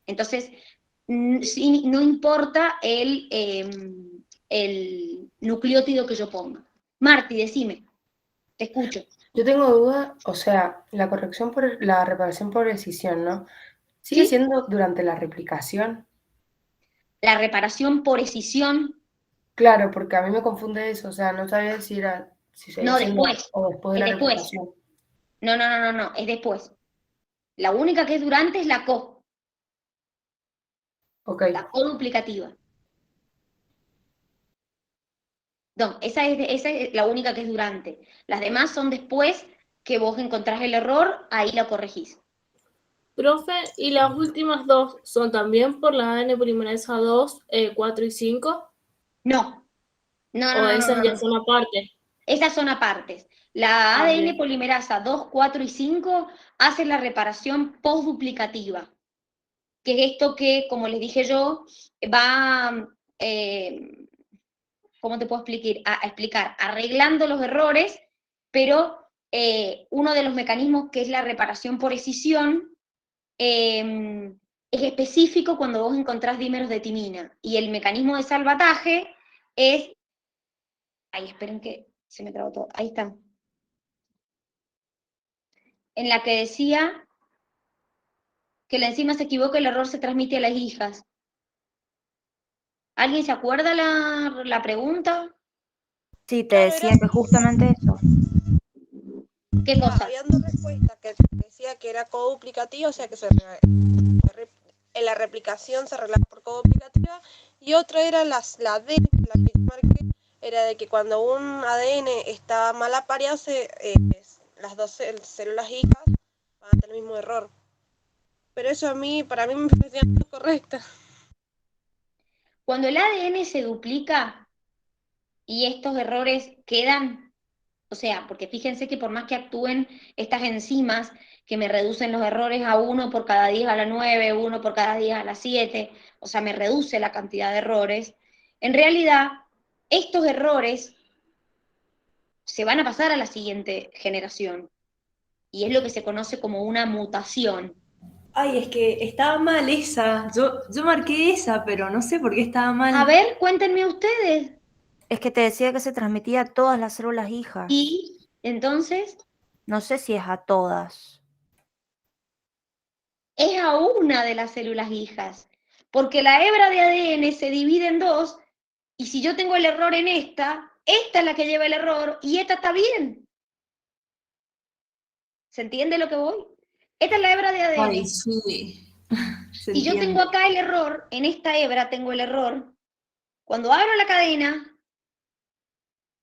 Entonces, sí, no importa el nucleótido que yo ponga. Marti, decime, te escucho. yo tengo duda, o sea, la reparación por escisión, ¿no? ¿Sigue ¿Sí? siendo durante la replicación? La reparación por escisión, Claro, porque a mí me confunde eso, o sea, no sabía si seguía no, siendo después. o después de Es la después. replicación. No, es después. La única que es durante es la Ok, coduplicativa. No, esa es la única que es durante. Las demás son después que vos encontrás el error, ahí la corregís. Profe, ¿y las últimas dos son también por la ADN polimerasa 2, 4 y 5? No, ¿O esas ya no. son aparte? Esas son apartes. La Ah, ADN bien. polimerasa 2, 4 y 5 hace la reparación postduplicativa, que es esto que, como les dije yo, va, ¿cómo te puedo explicar? Arreglando los errores, pero uno de los mecanismos que es la reparación por escisión es específico cuando vos encontrás dímeros de timina, y el mecanismo de salvataje es... Ay, esperen que se me trabó todo. Ahí está. En la que decía que la enzima se equivoca y el error se transmite a las hijas. ¿Alguien se acuerda la pregunta? Sí, te Claro, decía que justamente eso. ¿Qué cosa? habían dos respuestas que decía que era coduplicativa, o sea que en la replicación se arreglaba por coduplicativa, y otra era la D, la que yo marqué, era de que cuando un ADN está mal apareado, las dos células hijas van a tener el mismo error. Pero eso para mí me parecía no correcta. Cuando el ADN se duplica y estos errores quedan, o sea, porque fíjense que por más que actúen estas enzimas que me reducen los errores a 1 por cada 10 a la 9, 1 por cada 10 a la 7, o sea, me reduce la cantidad de errores, en realidad estos errores se van a pasar a la siguiente generación, y es lo que se conoce como una mutación. Ay, es que estaba mal esa. Yo marqué esa, pero no sé por qué estaba mal. A ver, cuéntenme ustedes. Es que te decía que se transmitía a todas las células hijas. Y entonces No sé si es a todas. es a una de las células hijas, porque la hebra de ADN se divide en dos, y si yo tengo el error en esta es la que lleva el error y esta está bien. ¿Se entiende lo que voy? Esta es la hebra de ADN. Ay, sí. Se Y yo entiende. tengo acá el error, en esta hebra tengo el error. Cuando abro la cadena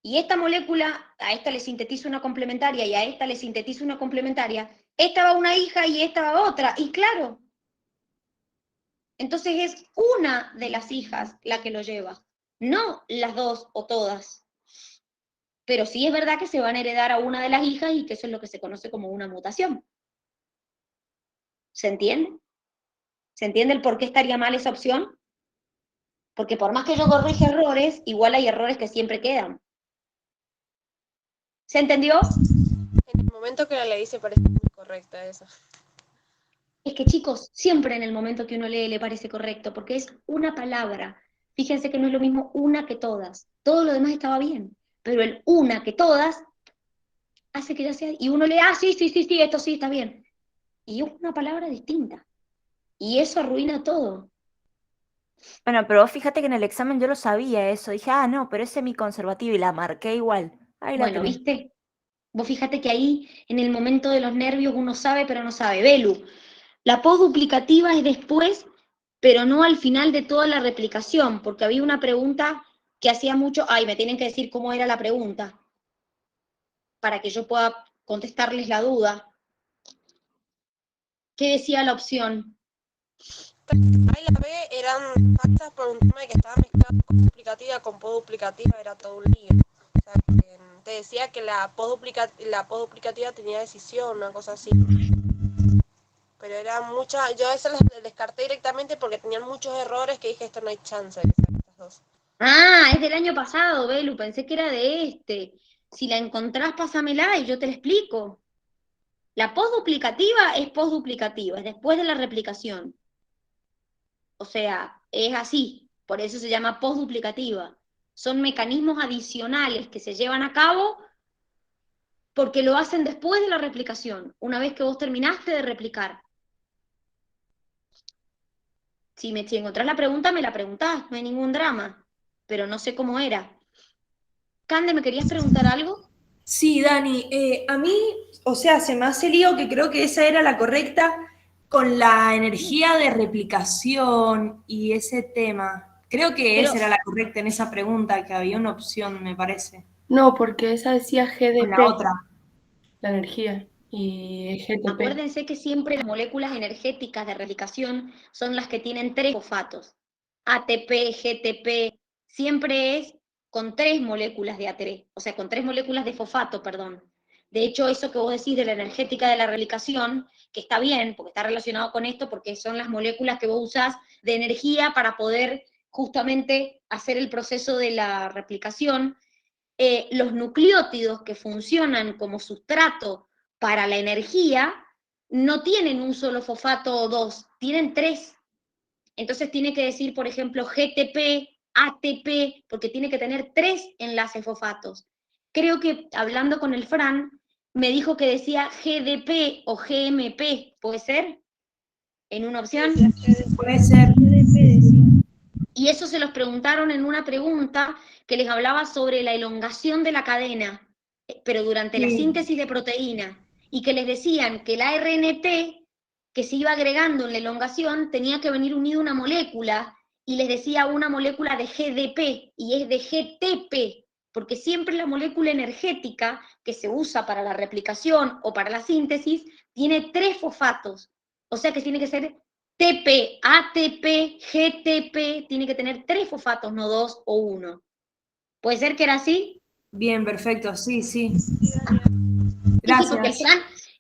y esta molécula, a esta le sintetizo una complementaria y a esta le sintetizo una complementaria, esta va a una hija y esta va a otra. Y claro, entonces es una de las hijas la que lo lleva, no las dos o todas. Pero sí es verdad que se van a heredar a una de las hijas y que eso es lo que se conoce como una mutación. ¿Se entiende? ¿Se entiende el por qué estaría mal esa opción? Porque por más que yo corrija errores, igual hay errores que siempre quedan. ¿Se entendió? En el momento que la leí se parece muy correcta esa. Es que chicos, siempre en el momento que uno lee le parece correcto, porque es una palabra. Fíjense que no es lo mismo una que todas. Todo lo demás estaba bien, pero el una que todas hace que ya sea, y uno lee, sí, esto sí está bien. Y es una palabra distinta. Y eso arruina todo. Bueno, pero vos fíjate que en el examen yo lo sabía eso. Dije, no, pero es semiconservativa y la marqué igual. Ahí la Bueno, tenés. ¿viste? Vos fíjate que ahí, en el momento de los nervios, uno sabe, pero no sabe. Belu, La postduplicativa es después, pero no al final de toda la replicación, porque había una pregunta que hacía mucho, me tienen que decir cómo era la pregunta, para que yo pueda contestarles la duda. ¿Qué decía la opción? A y la B eran falsas por un tema de que estaba mezclado duplicativa con postduplicativa, era todo un lío. O sea, que te decía que la postduplicativa tenía decisión, una cosa así. Pero era mucha, yo a esas las descarté directamente porque tenían muchos errores que dije, esto no hay chance de que sean estas dos. Es del año pasado, Belu, pensé que era de este. Si la encontrás, pásamela y yo te la explico. La postduplicativa es postduplicativa, es después de la replicación. O sea, es así, por eso se llama postduplicativa. Son mecanismos adicionales que se llevan a cabo porque lo hacen después de la replicación, una vez que vos terminaste de replicar. Si encontrás la pregunta, me la preguntás, no hay ningún drama, pero no sé cómo era. Cande, ¿me querías preguntar algo? Sí, Dani, a mí, o sea, se me hace lío que creo que esa era la correcta con la energía de replicación y ese tema. Creo que Pero esa era la correcta en esa pregunta, que había una opción, me parece, No, porque esa decía con la GDP, otra. la energía, y GTP. acuérdense que siempre las moléculas energéticas de replicación son las que tienen 3 fosfatos. ATP, GTP, siempre es con 3 moléculas de A3, o sea, con 3 moléculas de fosfato, perdón. De hecho, eso que vos decís de la energética de la replicación, que está bien, porque está relacionado con esto, porque son las moléculas que vos usás de energía para poder justamente hacer el proceso de la replicación. Los nucleótidos que funcionan como sustrato para la energía no tienen un solo fosfato o dos, tienen 3. Entonces tiene que decir, por ejemplo, GTP, ATP, porque tiene que tener 3 enlaces fosfatos. Creo que hablando con el Fran, me dijo que decía GDP o GMP, ¿puede ser? En una opción. Puede ser. Y eso se los preguntaron en una pregunta que les hablaba sobre la elongación de la cadena, pero durante la Sí. síntesis de proteína, y que les decían que el ARNT que se iba agregando en la elongación tenía que venir unido a una molécula, y les decía una molécula de GDP, y es de GTP, porque siempre la molécula energética que se usa para la replicación o para la síntesis tiene 3 fosfatos, o sea que tiene que ser TP, ATP, GTP, tiene que tener 3 fosfatos, no 2 o 1. ¿Puede ser que era así? Bien, perfecto, sí, sí. Sí, porque Gracias.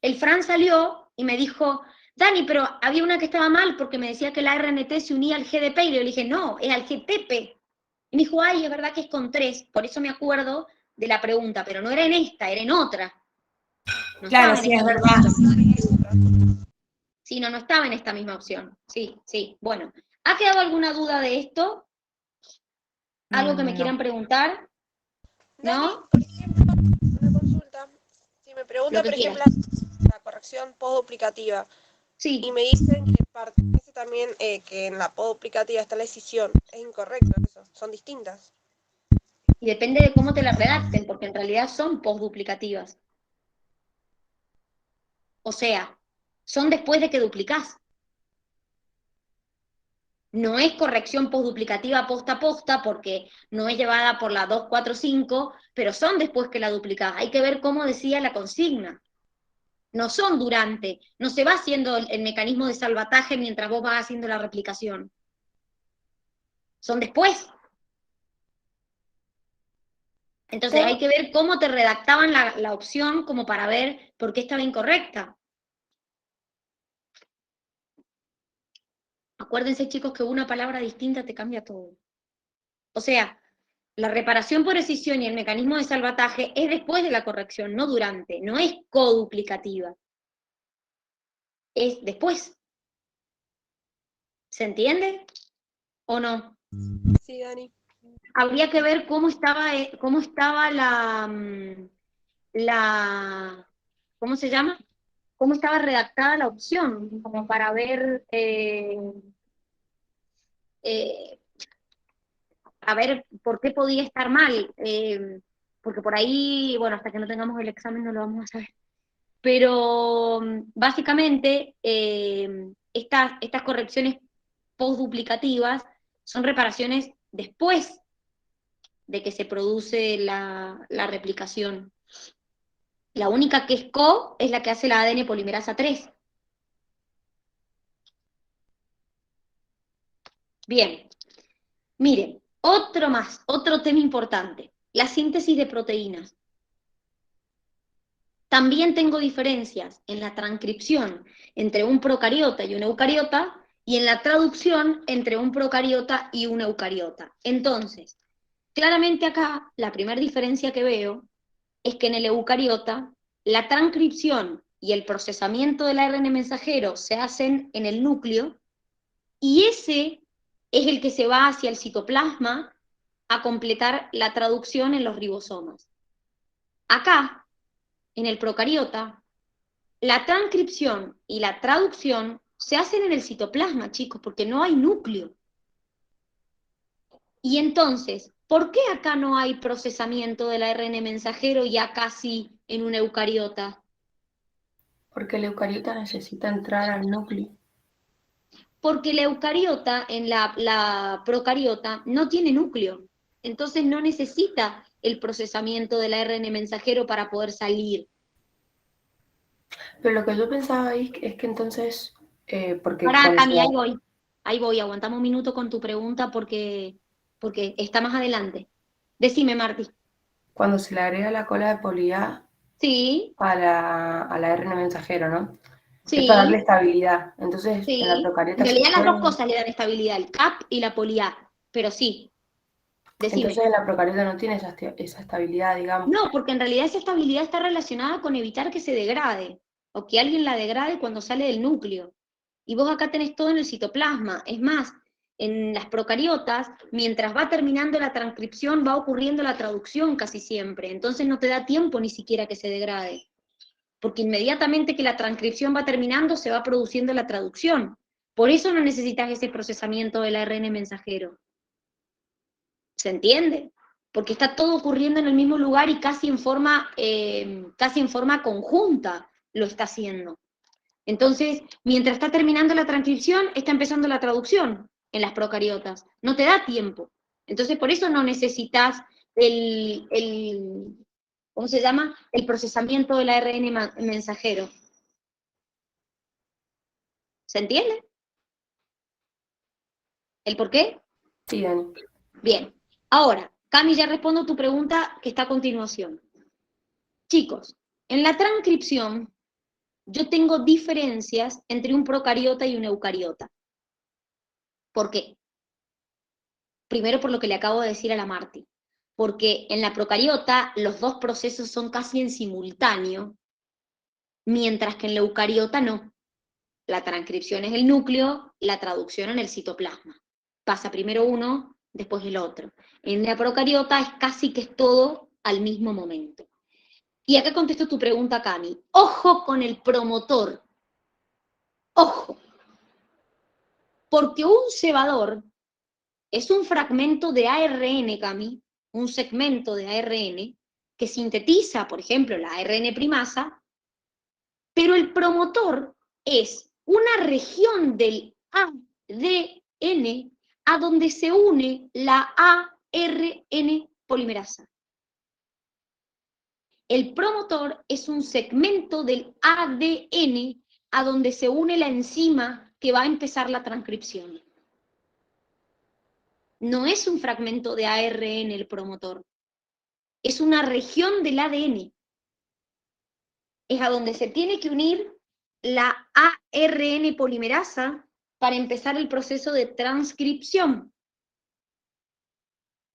el Fran salió y me dijo, Dani, pero había una que estaba mal porque me decía que la RNT se unía al GDP, y yo le dije, no, es al GTP. Y me dijo, es verdad que es con 3, por eso me acuerdo de la pregunta, pero no era en esta, era en otra. No Claro, estaba en sí, es esta verdad. misma. Sí, no estaba en esta misma opción. Sí. Bueno, ¿ha quedado alguna duda de esto? ¿Algo que me quieran No. preguntar? Dani, ¿No? por ejemplo, una consulta. Si me Lo pregunta, que por ejemplo, quieras. la corrección postduplicativa, y Sí, me dicen que parece también que en la postduplicativa está la escisión, es incorrecto eso, son distintas. y depende de cómo te la redacten, porque en realidad son postduplicativas. O sea, son después de que duplicás. No es corrección postduplicativa posta a posta, porque no es llevada por la 245, pero son después que la duplicás. Hay que ver cómo decía la consigna. No son durante, no se va haciendo el mecanismo de salvataje mientras vos vas haciendo la replicación. Son después. Entonces hay que ver cómo te redactaban la opción como para ver por qué estaba incorrecta. Acuérdense, chicos, que una palabra distinta te cambia todo. O sea, la reparación por escisión y el mecanismo de salvataje es después de la corrección, no durante, no es coduplicativa. Es después. ¿Se entiende? ¿O no? Sí, Dani. Habría que ver cómo estaba ¿cómo se llama? Cómo estaba redactada la opción, como para ver, eh, a ver por qué podía estar mal, porque por ahí, bueno, hasta que no tengamos el examen no lo vamos a saber. Pero básicamente estas correcciones postduplicativas son reparaciones después de que se produce la replicación. La única que es CO es la que hace la ADN polimerasa 3. Bien, miren, otro tema importante, la síntesis de proteínas. También tengo diferencias en la transcripción entre un procariota y un eucariota y en la traducción entre un procariota y un eucariota. Entonces, claramente acá la primera diferencia que veo es que en el eucariota la transcripción y el procesamiento del ARN mensajero se hacen en el núcleo y ese es el que se va hacia el citoplasma a completar la traducción en los ribosomas. Acá, en el procariota, la transcripción y la traducción se hacen en el citoplasma, chicos, porque no hay núcleo. Y entonces, ¿por qué acá no hay procesamiento del ARN mensajero y acá sí en un eucariota? Porque el eucariota necesita entrar al núcleo. Porque la eucariota, en la procariota, no tiene núcleo. Entonces no necesita el procesamiento del ARN mensajero para poder salir. Pero lo que yo pensaba ahí es que entonces, porque Pará, cuando Cami, ahí voy, aguantame un minuto con tu pregunta porque está más adelante. Decime, Marti. cuando se le agrega la cola de poli-A Sí, a la RN mensajero, ¿no? Es para darle sí, estabilidad. Entonces, en la sí. procariota En se realidad las dos puede... cosas le dan estabilidad, el CAP y la poli-A, pero sí, decime. Entonces en la procariota no tiene esa estabilidad, digamos. No, porque en realidad esa estabilidad está relacionada con evitar que se degrade, o que alguien la degrade cuando sale del núcleo. Y vos acá tenés todo en el citoplasma. Es más, en las procariotas, mientras va terminando la transcripción, va ocurriendo la traducción casi siempre. Entonces no te da tiempo ni siquiera que se degrade. Porque inmediatamente que la transcripción va terminando, se va produciendo la traducción. Por eso no necesitas ese procesamiento del ARN mensajero. ¿Se entiende? Porque está todo ocurriendo en el mismo lugar y casi en forma conjunta lo está haciendo. Entonces, mientras está terminando la transcripción, está empezando la traducción en las procariotas. No te da tiempo. Entonces, por eso no necesitas ¿cómo se llama? El procesamiento del ARN mensajero. ¿Se entiende? ¿El por qué? Sí, Dani. Bien. Ahora, Cami, ya respondo tu pregunta que está a continuación. Chicos, en la transcripción yo tengo diferencias entre un procariota y un eucariota. ¿Por qué? Primero por lo que le acabo de decir a la Marti. Porque en la procariota los dos procesos son casi en simultáneo, mientras que en la eucariota no. La transcripción es el núcleo, la traducción en el citoplasma. Pasa primero uno, después el otro. En la procariota es casi que es todo al mismo momento. Y acá contesto tu pregunta, Cami. Ojo con el promotor. Ojo. Porque un cebador es un fragmento de ARN, Cami, un segmento de ARN que sintetiza, por ejemplo, la ARN primasa, pero el promotor es una región del ADN a donde se une la ARN polimerasa. El promotor es un segmento del ADN a donde se une la enzima que va a empezar la transcripción. No es un fragmento de ARN el promotor, es una región del ADN. Es a donde se tiene que unir la ARN polimerasa para empezar el proceso de transcripción.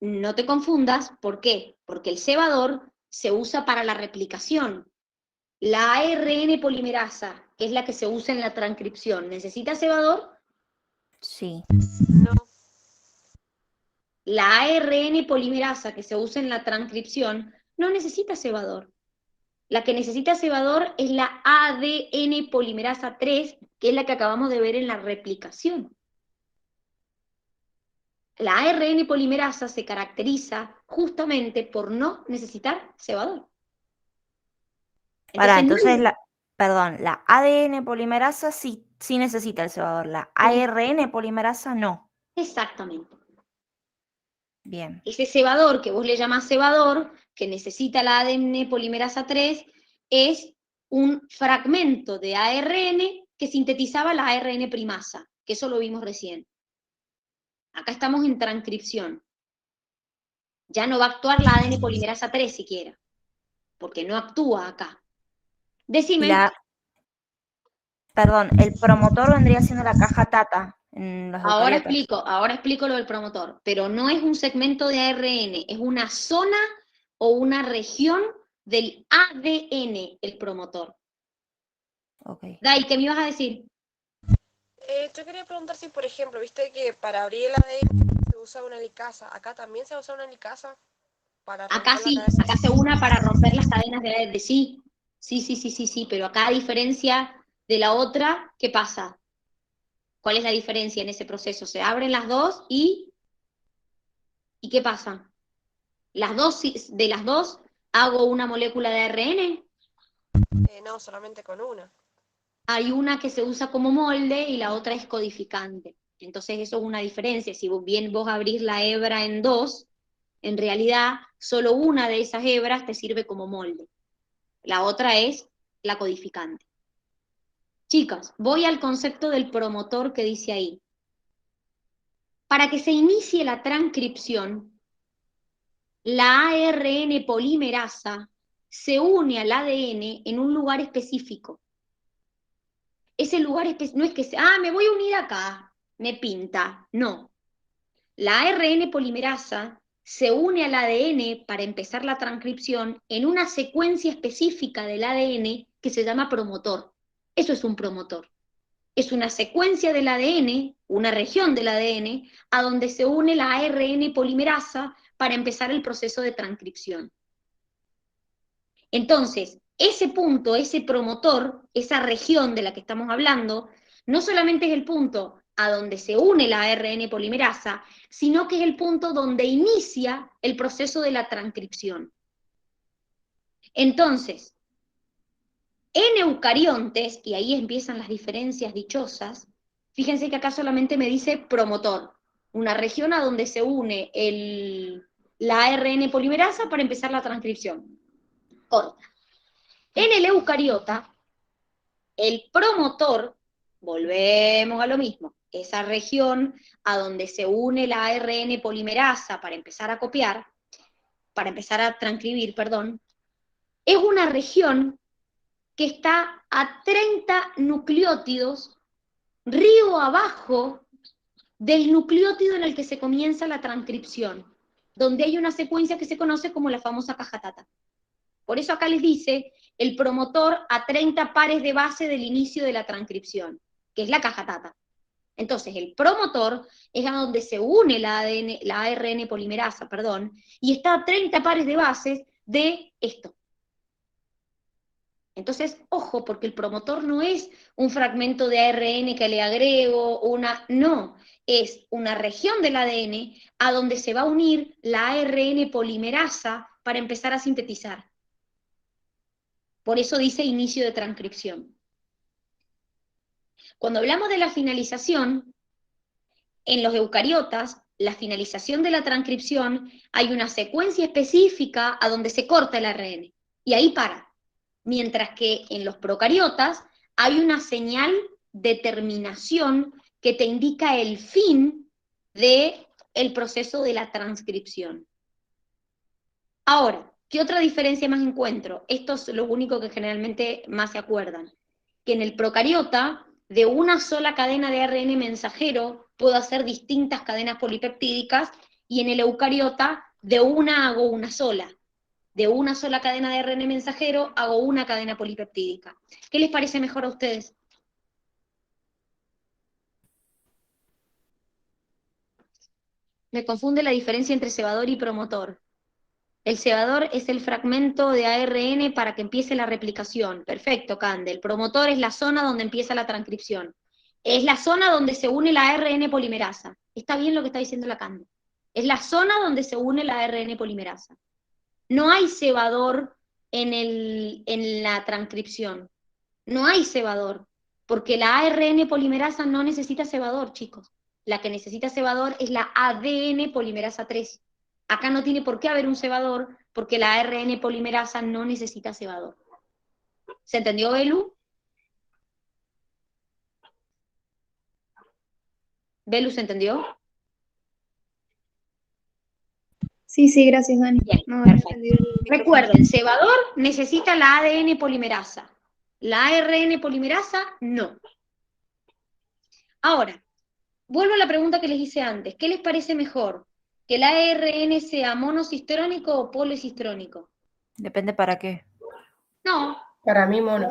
No te confundas, ¿por qué? Porque el cebador se usa para la replicación. La ARN polimerasa, que es la que se usa en la transcripción, ¿necesita cebador? Sí. No. La ARN polimerasa que se usa en la transcripción no necesita cebador. La que necesita cebador es la ADN polimerasa 3, que es la que acabamos de ver en la replicación. La ARN polimerasa se caracteriza justamente por no necesitar cebador. Pará, Entonces, entonces Perdón, la ADN polimerasa sí necesita el cebador, la ARN polimerasa no. Exactamente. Bien. Ese cebador que vos le llamás cebador, que necesita la ADN polimerasa 3, es un fragmento de ARN que sintetizaba la ARN primasa, que eso lo vimos recién. Acá estamos en transcripción. Ya no va a actuar la ADN polimerasa 3 siquiera, porque no actúa acá. Decime. Perdón, el promotor vendría siendo la caja tata en los Ahora eucariotas. explico lo del promotor, pero no es un segmento de ARN, es una zona o una región del ADN, el promotor. Okay. Dai, ¿qué me ibas a decir? Yo quería preguntar si, por ejemplo, viste que para abrir el ADN se usa una helicasa. ¿Acá también se usa una helicasa para Acá romper la sí, cadena? acá se una para romper las cadenas de ARN, sí, pero acá a diferencia de la otra, ¿qué pasa? ¿Cuál es la diferencia en ese proceso? Se abren las dos ¿y qué pasa? De las dos hago una molécula de ARN. No, solamente con una. Hay una que se usa como molde y la otra es codificante. Entonces eso es una diferencia. Si vos abrís la hebra en dos, en realidad solo una de esas hebras te sirve como molde. La otra es la codificante. Chicas, voy al concepto del promotor que dice ahí. Para que se inicie la transcripción, la ARN polimerasa se une al ADN en un lugar específico. Ese lugar no es que me voy a unir acá, me pinta. No. La ARN polimerasa se une al ADN para empezar la transcripción en una secuencia específica del ADN que se llama promotor. Eso es un promotor. Es una secuencia del ADN, una región del ADN, a donde se une la ARN polimerasa para empezar el proceso de transcripción. Entonces, ese punto, ese promotor, esa región de la que estamos hablando, no solamente es el punto a donde se une la ARN polimerasa, sino que es el punto donde inicia el proceso de la transcripción. Entonces, en eucariontes, y ahí empiezan las diferencias dichosas, fíjense que acá solamente me dice promotor, una región a donde se une la ARN polimerasa para empezar la transcripción. Corta. En el eucariota, el promotor, volvemos a lo mismo, esa región a donde se une la ARN polimerasa para empezar a copiar, para empezar a transcribir, perdón, es una región que está a 30 nucleótidos río abajo del nucleótido en el que se comienza la transcripción, donde hay una secuencia que se conoce como la famosa caja tata. Por eso acá les dice el promotor a 30 pares de base del inicio de la transcripción, que es la caja tata. Entonces, el promotor es a donde se une la ARN polimerasa, y está a 30 pares de bases de esto. Entonces, ojo, porque el promotor no es un fragmento de ARN que le agrego, no, es una región del ADN a donde se va a unir la ARN polimerasa para empezar a sintetizar. Por eso dice inicio de transcripción. Cuando hablamos de la finalización, en los eucariotas, la finalización de la transcripción, hay una secuencia específica a donde se corta el ARN, y ahí para. Mientras que en los procariotas hay una señal de terminación que te indica el fin del proceso de la transcripción. Ahora, ¿qué otra diferencia más encuentro? Esto es lo único que generalmente más se acuerdan. Que en el procariota, de una sola cadena de ARN mensajero, puedo hacer distintas cadenas polipeptídicas, y en el eucariota, de una hago una sola. De una sola cadena de ARN mensajero, hago una cadena polipeptídica. ¿Qué les parece mejor a ustedes? Me confunde la diferencia entre cebador y promotor. El cebador es el fragmento de ARN para que empiece la replicación. Perfecto, Cande. El promotor es la zona donde empieza la transcripción. Es la zona donde se une la ARN polimerasa. Está bien lo que está diciendo la Cande. Es la zona donde se une la ARN polimerasa. No hay cebador en la transcripción. No hay cebador, porque la ARN polimerasa no necesita cebador, chicos. La que necesita cebador es la ADN polimerasa 3. Acá no tiene por qué haber un cebador, porque la ARN polimerasa no necesita cebador. ¿Se entendió, Belu? ¿Belu se entendió? Sí, sí, gracias, Dani. Bien, No había perfecto. entendido el micrófono. Recuerden, cebador necesita la ADN polimerasa. La ARN polimerasa, no. Ahora, vuelvo a la pregunta que les hice antes. ¿Qué les parece mejor? ¿Que el ARN sea monocistrónico o policistrónico? Depende para qué. No. Para mí, mono.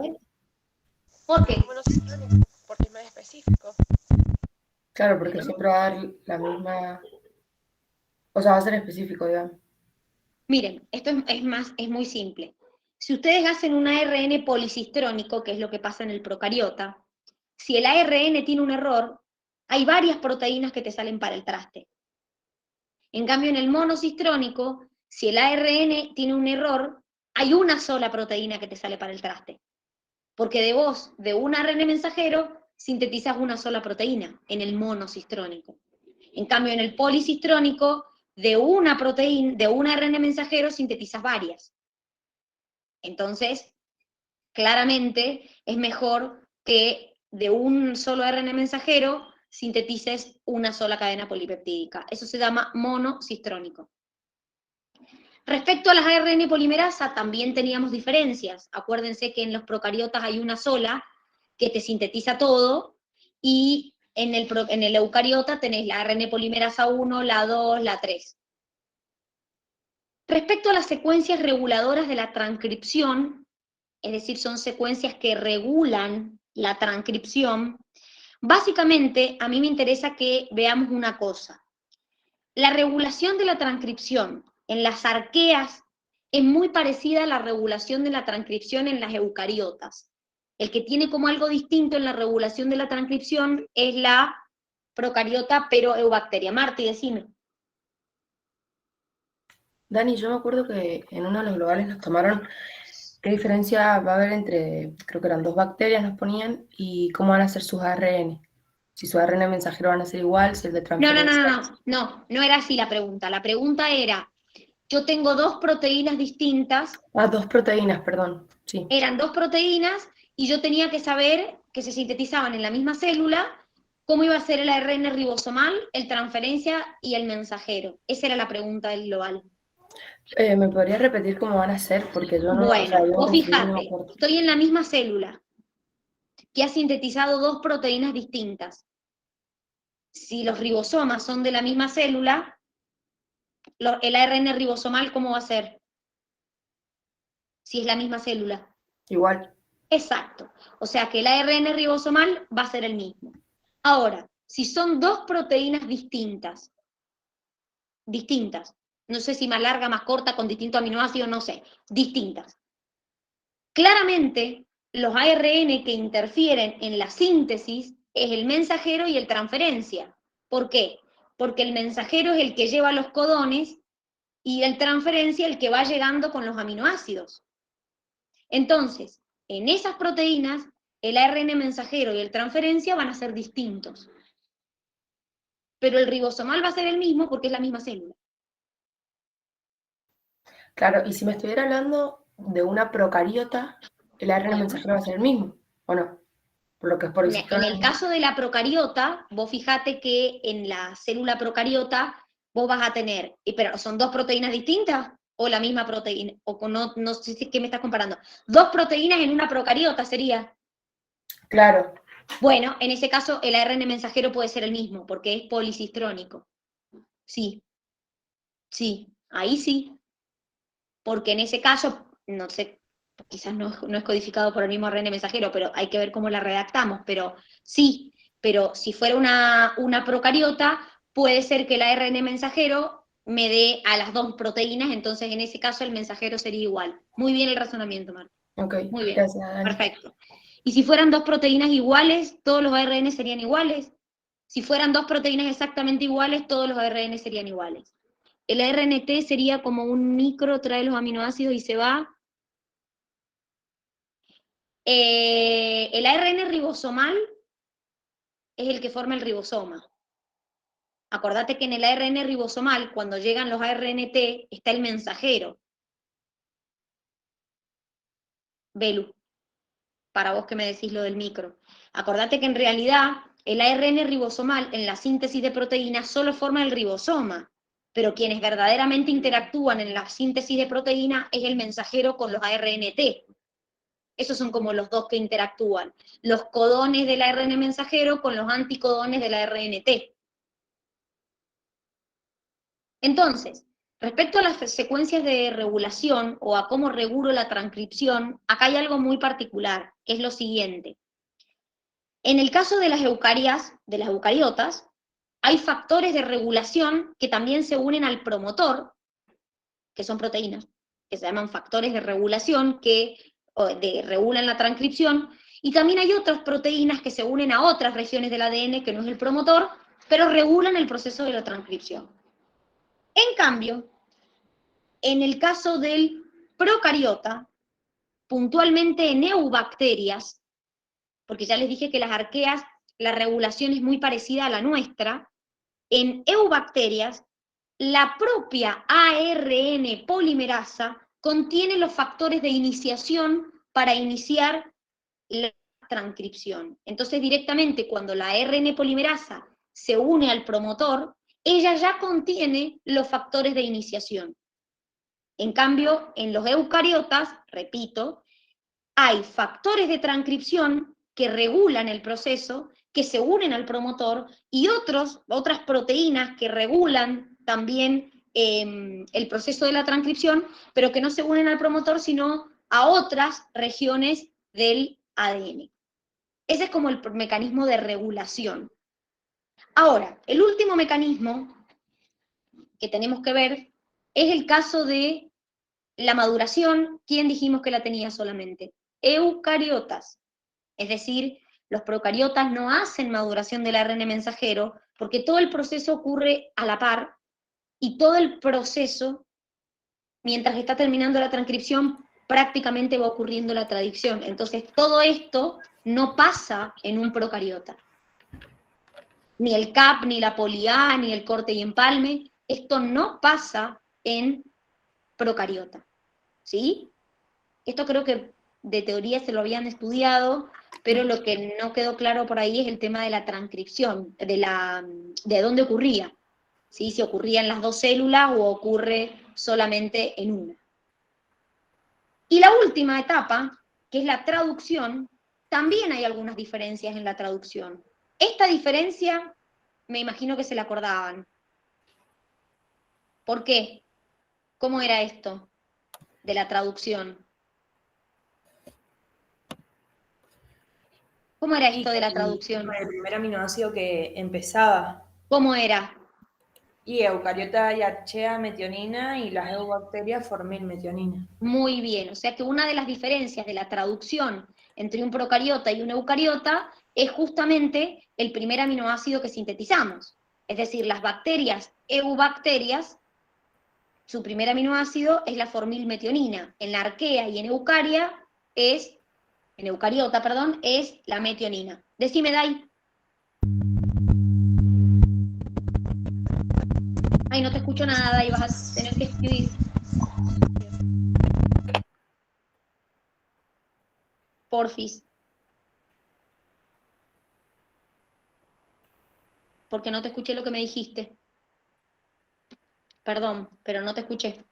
¿Por qué? Monocistrónico, porque es más específico. Claro, porque siempre va a dar la misma... O sea, va a ser específico, digamos. Miren, esto es muy simple. Si ustedes hacen un ARN policistrónico, que es lo que pasa en el procariota, si el ARN tiene un error, hay varias proteínas que te salen para el traste. En cambio, en el monocistrónico, si el ARN tiene un error, hay una sola proteína que te sale para el traste. Porque de un ARN mensajero, sintetizas una sola proteína en el monocistrónico. En cambio, en el policistrónico, de una proteína, de un ARN mensajero, sintetizas varias. Entonces, claramente es mejor que de un solo ARN mensajero sintetices una sola cadena polipeptídica. Eso se llama monocistrónico. Respecto a las ARN polimerasa, también teníamos diferencias. Acuérdense que en los procariotas hay una sola que te sintetiza todo, y en el eucariota tenés la ARN polimerasa 1, la 2, la 3. Respecto a las secuencias reguladoras de la transcripción, es decir, son secuencias que regulan la transcripción, básicamente a mí me interesa que veamos una cosa. La regulación de la transcripción en las arqueas es muy parecida a la regulación de la transcripción en las eucariotas. El que tiene como algo distinto en la regulación de la transcripción es la procariota pero-eubacteria. Marti, decime. Dani, yo me acuerdo que en uno de los globales nos tomaron qué diferencia va a haber entre, creo que eran 2 bacterias, nos ponían, y cómo van a ser sus ARN. Si sus ARN mensajero van a ser igual, si el de transferencia... No era así la pregunta. La pregunta era, yo tengo 2 proteínas distintas. Ah, 2 proteínas, perdón, sí. Eran 2 proteínas y yo tenía que saber que se sintetizaban en la misma célula, cómo iba a ser el ARN ribosomal, el transferencia y el mensajero. Esa era la pregunta del global. ¿Me podrías repetir cómo van a ser? Porque yo no... Bueno, o sea, yo vos no me fijate, acuerdo. estoy en la misma célula que ha sintetizado 2 proteínas distintas. Si los ribosomas son de la misma célula, el ARN ribosomal, ¿cómo va a ser? Si es la misma célula. Igual. Exacto. O sea que el ARN ribosomal va a ser el mismo. Ahora, si son 2 proteínas distintas, no sé si más larga, más corta, con distintos aminoácidos, no sé, distintas. Claramente, los ARN que interfieren en la síntesis es el mensajero y el transferencia. ¿Por qué? Porque el mensajero es el que lleva los codones y el transferencia el que va llegando con los aminoácidos. Entonces, en esas proteínas, el ARN mensajero y el transferencia van a ser distintos. Pero el ribosomal va a ser el mismo porque es la misma célula. Claro, y si me estuviera hablando de una procariota, el ARN mensajero va a ser el mismo, ¿o no? Por lo que es por En el caso de la procariota, vos fijate que en la célula procariota vos vas a tener, pero ¿son 2 proteínas distintas o la misma proteína? O no sé qué me estás comparando. 2 proteínas en una procariota sería. Claro. Bueno, en ese caso el ARN mensajero puede ser el mismo, porque es policistrónico. Sí, ahí sí. Porque en ese caso, no sé, quizás no es codificado por el mismo ARN mensajero, pero hay que ver cómo la redactamos, pero sí. Pero si fuera una procariota, puede ser que el ARN mensajero me dé a las 2 proteínas, entonces en ese caso el mensajero sería igual. Muy bien el razonamiento, Marta. Ok, Muy bien, gracias, Dani. perfecto. Y si fueran 2 proteínas iguales, todos los ARN serían iguales. Si fueran 2 proteínas exactamente iguales, todos los ARN serían iguales. El RNT sería como un micro, trae los aminoácidos y se va. El ARN ribosomal es el que forma el ribosoma. Acordate que en el ARN ribosomal, cuando llegan los ARNT, está el mensajero. Belu, para vos que me decís lo del micro. Acordate que en realidad el ARN ribosomal en la síntesis de proteínas solo forma el ribosoma, pero quienes verdaderamente interactúan en la síntesis de proteínas es el mensajero con los ARNT. Esos son como los dos que interactúan. Los codones del ARN mensajero con los anticodones del ARNT. Entonces, respecto a las secuencias de regulación o a cómo regulo la transcripción, acá hay algo muy particular, que es lo siguiente. En el caso de las eucariotas, hay factores de regulación que también se unen al promotor, que son proteínas, que se llaman factores de regulación que regulan la transcripción, y también hay otras proteínas que se unen a otras regiones del ADN, que no es el promotor, pero regulan el proceso de la transcripción. En cambio, en el caso del procariota, puntualmente en eubacterias, porque ya les dije que las arqueas, la regulación es muy parecida a la nuestra, en eubacterias, la propia ARN polimerasa contiene los factores de iniciación para iniciar la transcripción. Entonces, directamente cuando la ARN polimerasa se une al promotor, ella ya contiene los factores de iniciación. En cambio, en los eucariotas, repito, hay factores de transcripción que regulan el proceso, que se unen al promotor, y otras proteínas que regulan también el proceso de la transcripción, pero que no se unen al promotor, sino a otras regiones del ADN. Ese es como el mecanismo de regulación. Ahora, el último mecanismo que tenemos que ver es el caso de la maduración. ¿Quién dijimos que la tenía solamente? Eucariotas. Es decir, los procariotas no hacen maduración del ARN mensajero porque todo el proceso ocurre a la par y todo el proceso, mientras está terminando la transcripción, prácticamente va ocurriendo la traducción. Entonces, todo esto no pasa en un procariota. Ni el CAP, ni la poli-A, ni el corte y empalme, esto no pasa en procariota. ¿Sí? Esto creo que de teoría se lo habían estudiado, pero lo que no quedó claro por ahí es el tema de la transcripción, de dónde ocurría. ¿Sí? Si ocurría en las dos células o ocurre solamente en una. Y la última etapa, que es la traducción, también hay algunas diferencias en la traducción. Esta diferencia, me imagino que se la acordaban. ¿Por qué? ¿Cómo era esto de la traducción? ¿Cómo era esto de la traducción? El primer aminoácido que empezaba. ¿Cómo era? Y eucariota y archea metionina y las eubacterias formilmetionina. Muy bien, o sea que una de las diferencias de la traducción entre un procariota y un eucariota es justamente el primer aminoácido que sintetizamos. Es decir, las bacterias eubacterias, su primer aminoácido es la formilmetionina. En la arquea y en eucariota es la metionina. Decime, Dai. Ay, no te escucho nada, Dai, vas a tener que escribir. Porfis. Porque no te escuché lo que me dijiste. Perdón, pero no te escuché.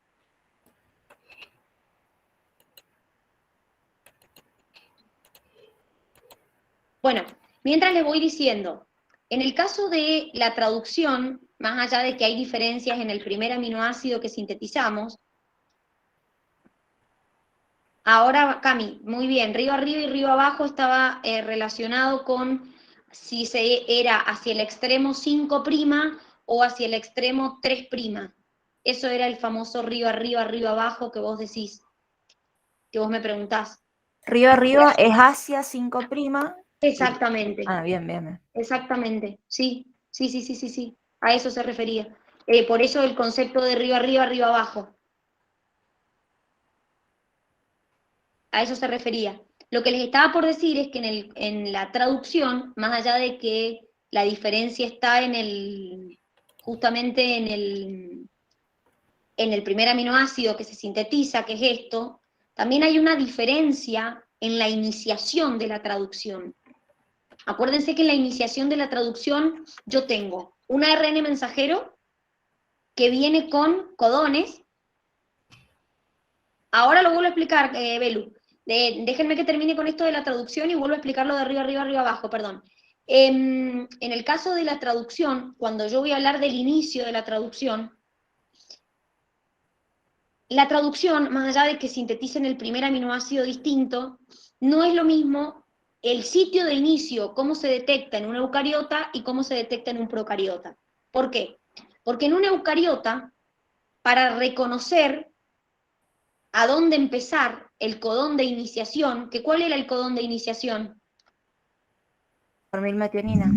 Bueno, mientras les voy diciendo, en el caso de la traducción, más allá de que hay diferencias en el primer aminoácido que sintetizamos, ahora, Cami, muy bien, río arriba y río abajo estaba relacionado con si se era hacia el extremo 5' o hacia el extremo 3'. Eso era el famoso río arriba, río abajo que vos decís, que vos me preguntás. Río arriba es hacia 5'. Exactamente. Ah, bien, bien. Exactamente, sí. A eso se refería. Por eso el concepto de río arriba, río abajo. A eso se refería. Lo que les estaba por decir es que en la traducción, más allá de que la diferencia está justamente en el primer aminoácido que se sintetiza, que es esto, también hay una diferencia en la iniciación de la traducción. Acuérdense que en la iniciación de la traducción yo tengo un ARN mensajero que viene con codones. Ahora lo vuelvo a explicar, Belu. Déjenme que termine con esto de la traducción y vuelvo a explicarlo de arriba, arriba, arriba, abajo, perdón. En el caso de la traducción, cuando yo voy a hablar del inicio de la traducción, más allá de que sinteticen el primer aminoácido distinto, no es lo mismo el sitio de inicio, cómo se detecta en un eucariota y cómo se detecta en un procariota. ¿Por qué? Porque en un eucariota, para reconocer a dónde empezar el codón de iniciación, ¿cuál era el codón de iniciación? Formilmetionina.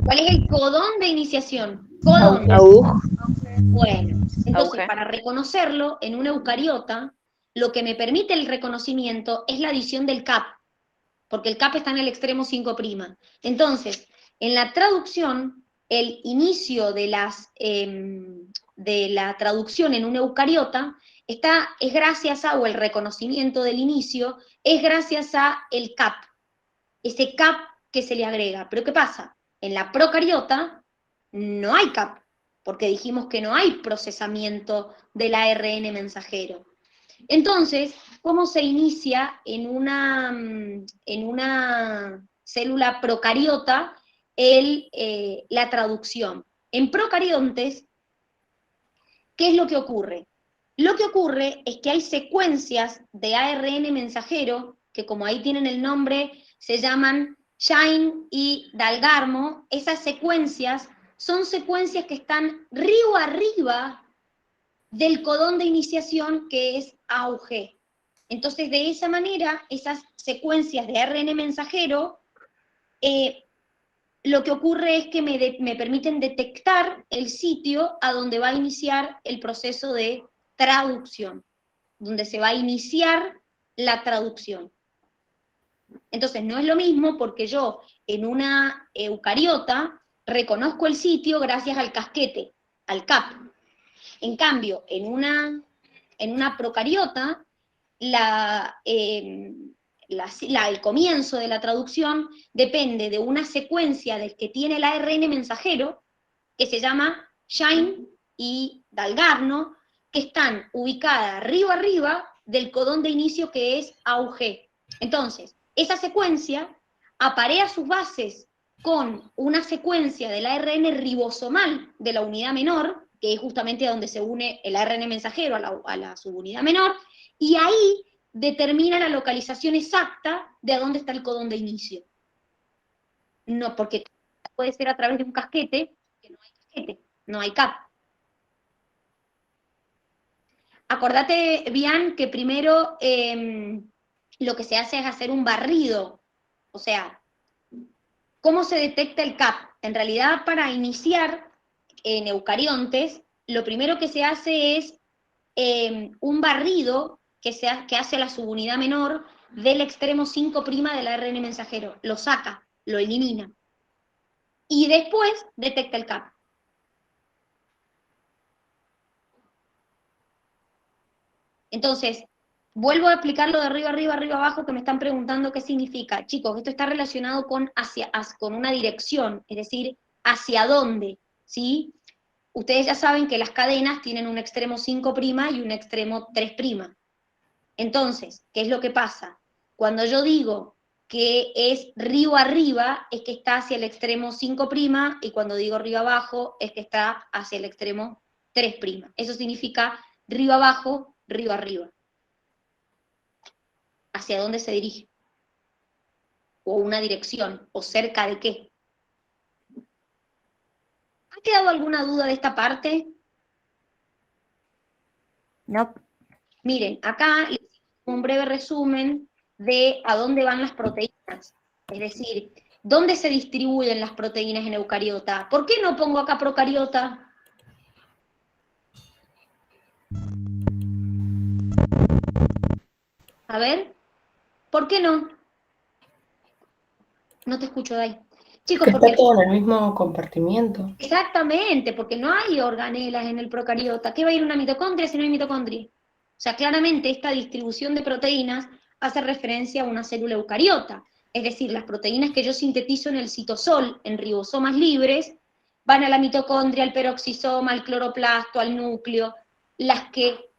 ¿Cuál es el codón de iniciación? Codón. Bueno, entonces para reconocerlo en un eucariota, lo que me permite el reconocimiento es la adición del CAP, porque el CAP está en el extremo 5'. Entonces, en la traducción, el inicio de la traducción en un eucariota es gracias a, o el reconocimiento del inicio, es gracias a el CAP, ese CAP que se le agrega. Pero ¿qué pasa? En la procariota no hay CAP, porque dijimos que no hay procesamiento del ARN mensajero. Entonces, ¿cómo se inicia en una célula procariota la traducción? En procariontes, ¿qué es lo que ocurre? Lo que ocurre es que hay secuencias de ARN mensajero, que como ahí tienen el nombre, se llaman Shine y Dalgarmo. Esas secuencias son secuencias que están río arriba del codón de iniciación, que es AUG. Entonces, de esa manera, esas secuencias de ARN mensajero, lo que ocurre es que me permiten detectar el sitio a donde va a iniciar el proceso de traducción, donde se va a iniciar la traducción. Entonces, no es lo mismo porque yo en una eucariota reconozco el sitio gracias al casquete, al CAP. En cambio, en una procariota, el comienzo de la traducción depende de una secuencia del que tiene el ARN mensajero, que se llama Shine y Dalgarno, que están ubicadas arriba del codón de inicio, que es AUG. Entonces, esa secuencia aparea sus bases con una secuencia del ARN ribosomal de la unidad menor, que es justamente donde se une el ARN mensajero a la subunidad menor, y ahí determina la localización exacta de a dónde está el codón de inicio. No, porque puede ser a través de un casquete, que no hay casquete, no hay CAP. Acordate, Bian, que primero lo que se hace es hacer un barrido. O sea, ¿cómo se detecta el CAP? En realidad, para iniciar en eucariontes, lo primero que se hace es un barrido que hace la subunidad menor del extremo 5' del ARN mensajero. Lo saca, lo elimina. Y después detecta el CAP. Entonces, vuelvo a explicarlo de arriba, arriba, arriba, abajo, que me están preguntando qué significa. Chicos, esto está relacionado con una dirección, es decir, hacia dónde, ¿sí? Ustedes ya saben que las cadenas tienen un extremo 5' y un extremo 3'. Entonces, ¿qué es lo que pasa? Cuando yo digo que es río arriba, es que está hacia el extremo 5', y cuando digo río abajo, es que está hacia el extremo 3'. Eso significa río abajo, río arriba. ¿Hacia dónde se dirige? O una dirección, o cerca de qué. ¿Ha quedado alguna duda de esta parte? No. Miren, acá les hice un breve resumen de a dónde van las proteínas. Es decir, ¿dónde se distribuyen las proteínas en eucariota? ¿Por qué no pongo acá procariota? A ver, ¿Por qué no? No te escucho, Dai. Chicos, Que porque está todo en el mismo compartimiento. exactamente, porque no hay organelas en el procariota. ¿Qué va a ir una mitocondria si no hay mitocondria? O sea, claramente esta distribución de proteínas hace referencia a una célula eucariota. Es decir, las proteínas que yo sintetizo en el citosol, en ribosomas libres, van a la mitocondria, al peroxisoma, al cloroplasto, al núcleo. Las que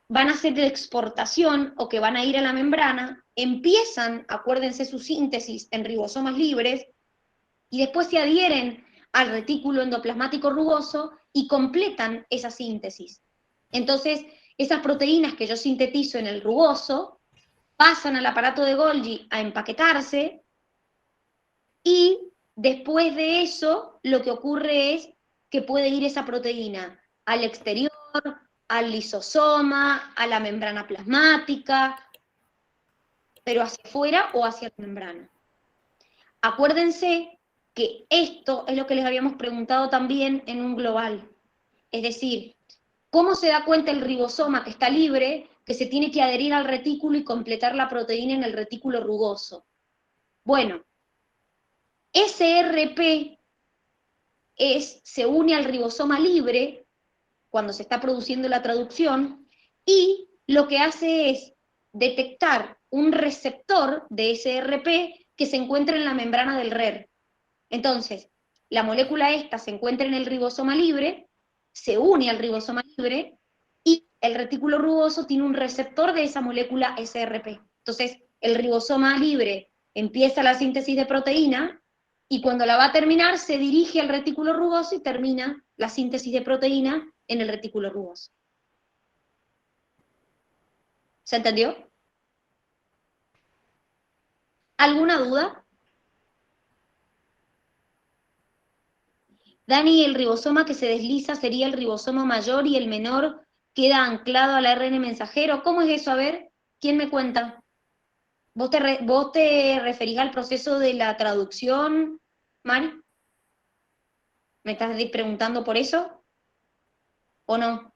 van a hacer de exportación o que van a ir a la membrana, empiezan, acuérdense, su síntesis en ribosomas libres, y después se adhieren al retículo endoplasmático rugoso y completan esa síntesis. Entonces, esas proteínas que yo sintetizo en el rugoso pasan al aparato de Golgi a empaquetarse y después de eso lo que ocurre es que puede ir esa proteína al exterior, al lisosoma, a la membrana plasmática, pero hacia afuera o hacia la membrana. Acuérdense que esto es lo que les habíamos preguntado también en un global. Es decir, ¿cómo se da cuenta el ribosoma que está libre que se tiene que adherir al retículo y completar la proteína en el retículo rugoso? Bueno, SRP se une al ribosoma libre cuando se está produciendo la traducción y lo que hace es detectar un receptor de SRP que se encuentra en la membrana del RER. Entonces, la molécula esta se encuentra en el ribosoma libre, se une al ribosoma libre, y el retículo rugoso tiene un receptor de esa molécula SRP. Entonces, el ribosoma libre empieza la síntesis de proteína, y cuando la va a terminar, se dirige al retículo rugoso y termina la síntesis de proteína en el retículo rugoso. ¿Se entendió? ¿Alguna duda? Dani, el ribosoma que se desliza sería el ribosoma mayor y el menor queda anclado al ARN mensajero. ¿Cómo es eso? A ver, ¿quién me cuenta? ¿Vos te referís al proceso de la traducción, Mari? ¿Me estás preguntando por eso? ¿O no?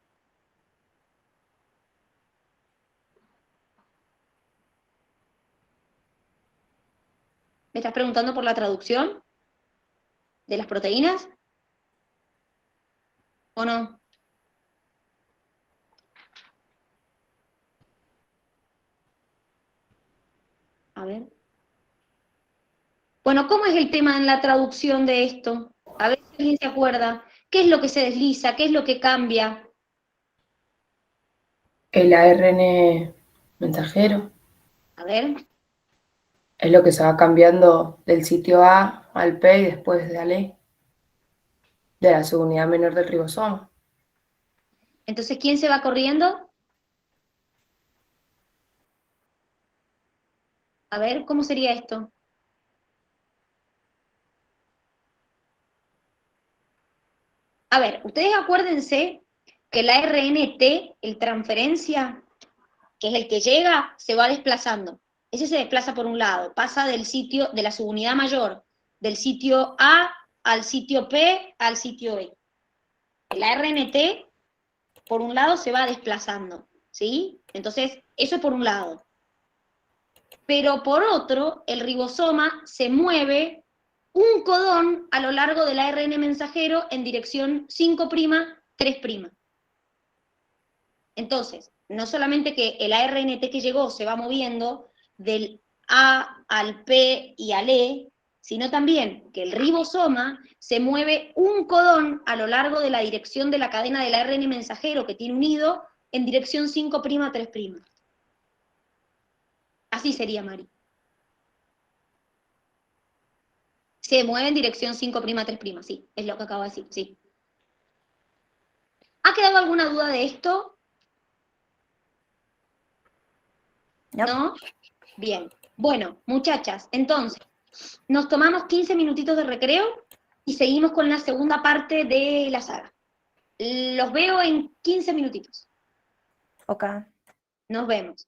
¿Me estás preguntando por la traducción de las proteínas? ¿O no? A ver. Bueno, ¿cómo es el tema en la traducción de esto? A ver si alguien se acuerda. ¿Qué es lo que se desliza? ¿Qué es lo que cambia? El ARN mensajero A ver. es lo que se va cambiando del sitio A al P y después de la E, de la subunidad menor del ribosoma. Entonces, ¿quién se va corriendo? A ver, ¿cómo sería esto? A ver, ustedes acuérdense que el ARNT, el transferencia, que es el que llega, se va desplazando. Ese se desplaza por un lado, pasa del sitio, de la subunidad mayor, del sitio A al sitio P al sitio E. El ARNT, por un lado, se va desplazando, ¿sí? Entonces, eso es por un lado. Pero por otro, el ribosoma se mueve un codón a lo largo del ARN mensajero en dirección 5', 3'. Entonces, no solamente que el ARNT que llegó se va moviendo del A al P y al E, sino también que el ribosoma se mueve un codón a lo largo de la dirección de la cadena del ARN mensajero que tiene unido en dirección 5', 3'. Así sería, Mari. Se mueve en dirección 5', 3', sí, es lo que acabo de decir, sí. ¿Ha quedado alguna duda de esto? ¿No? Bien. Bueno, muchachas, entonces, nos tomamos 15 minutitos de recreo y seguimos con la segunda parte de la saga. Los veo en 15 minutitos. Ok. Nos vemos.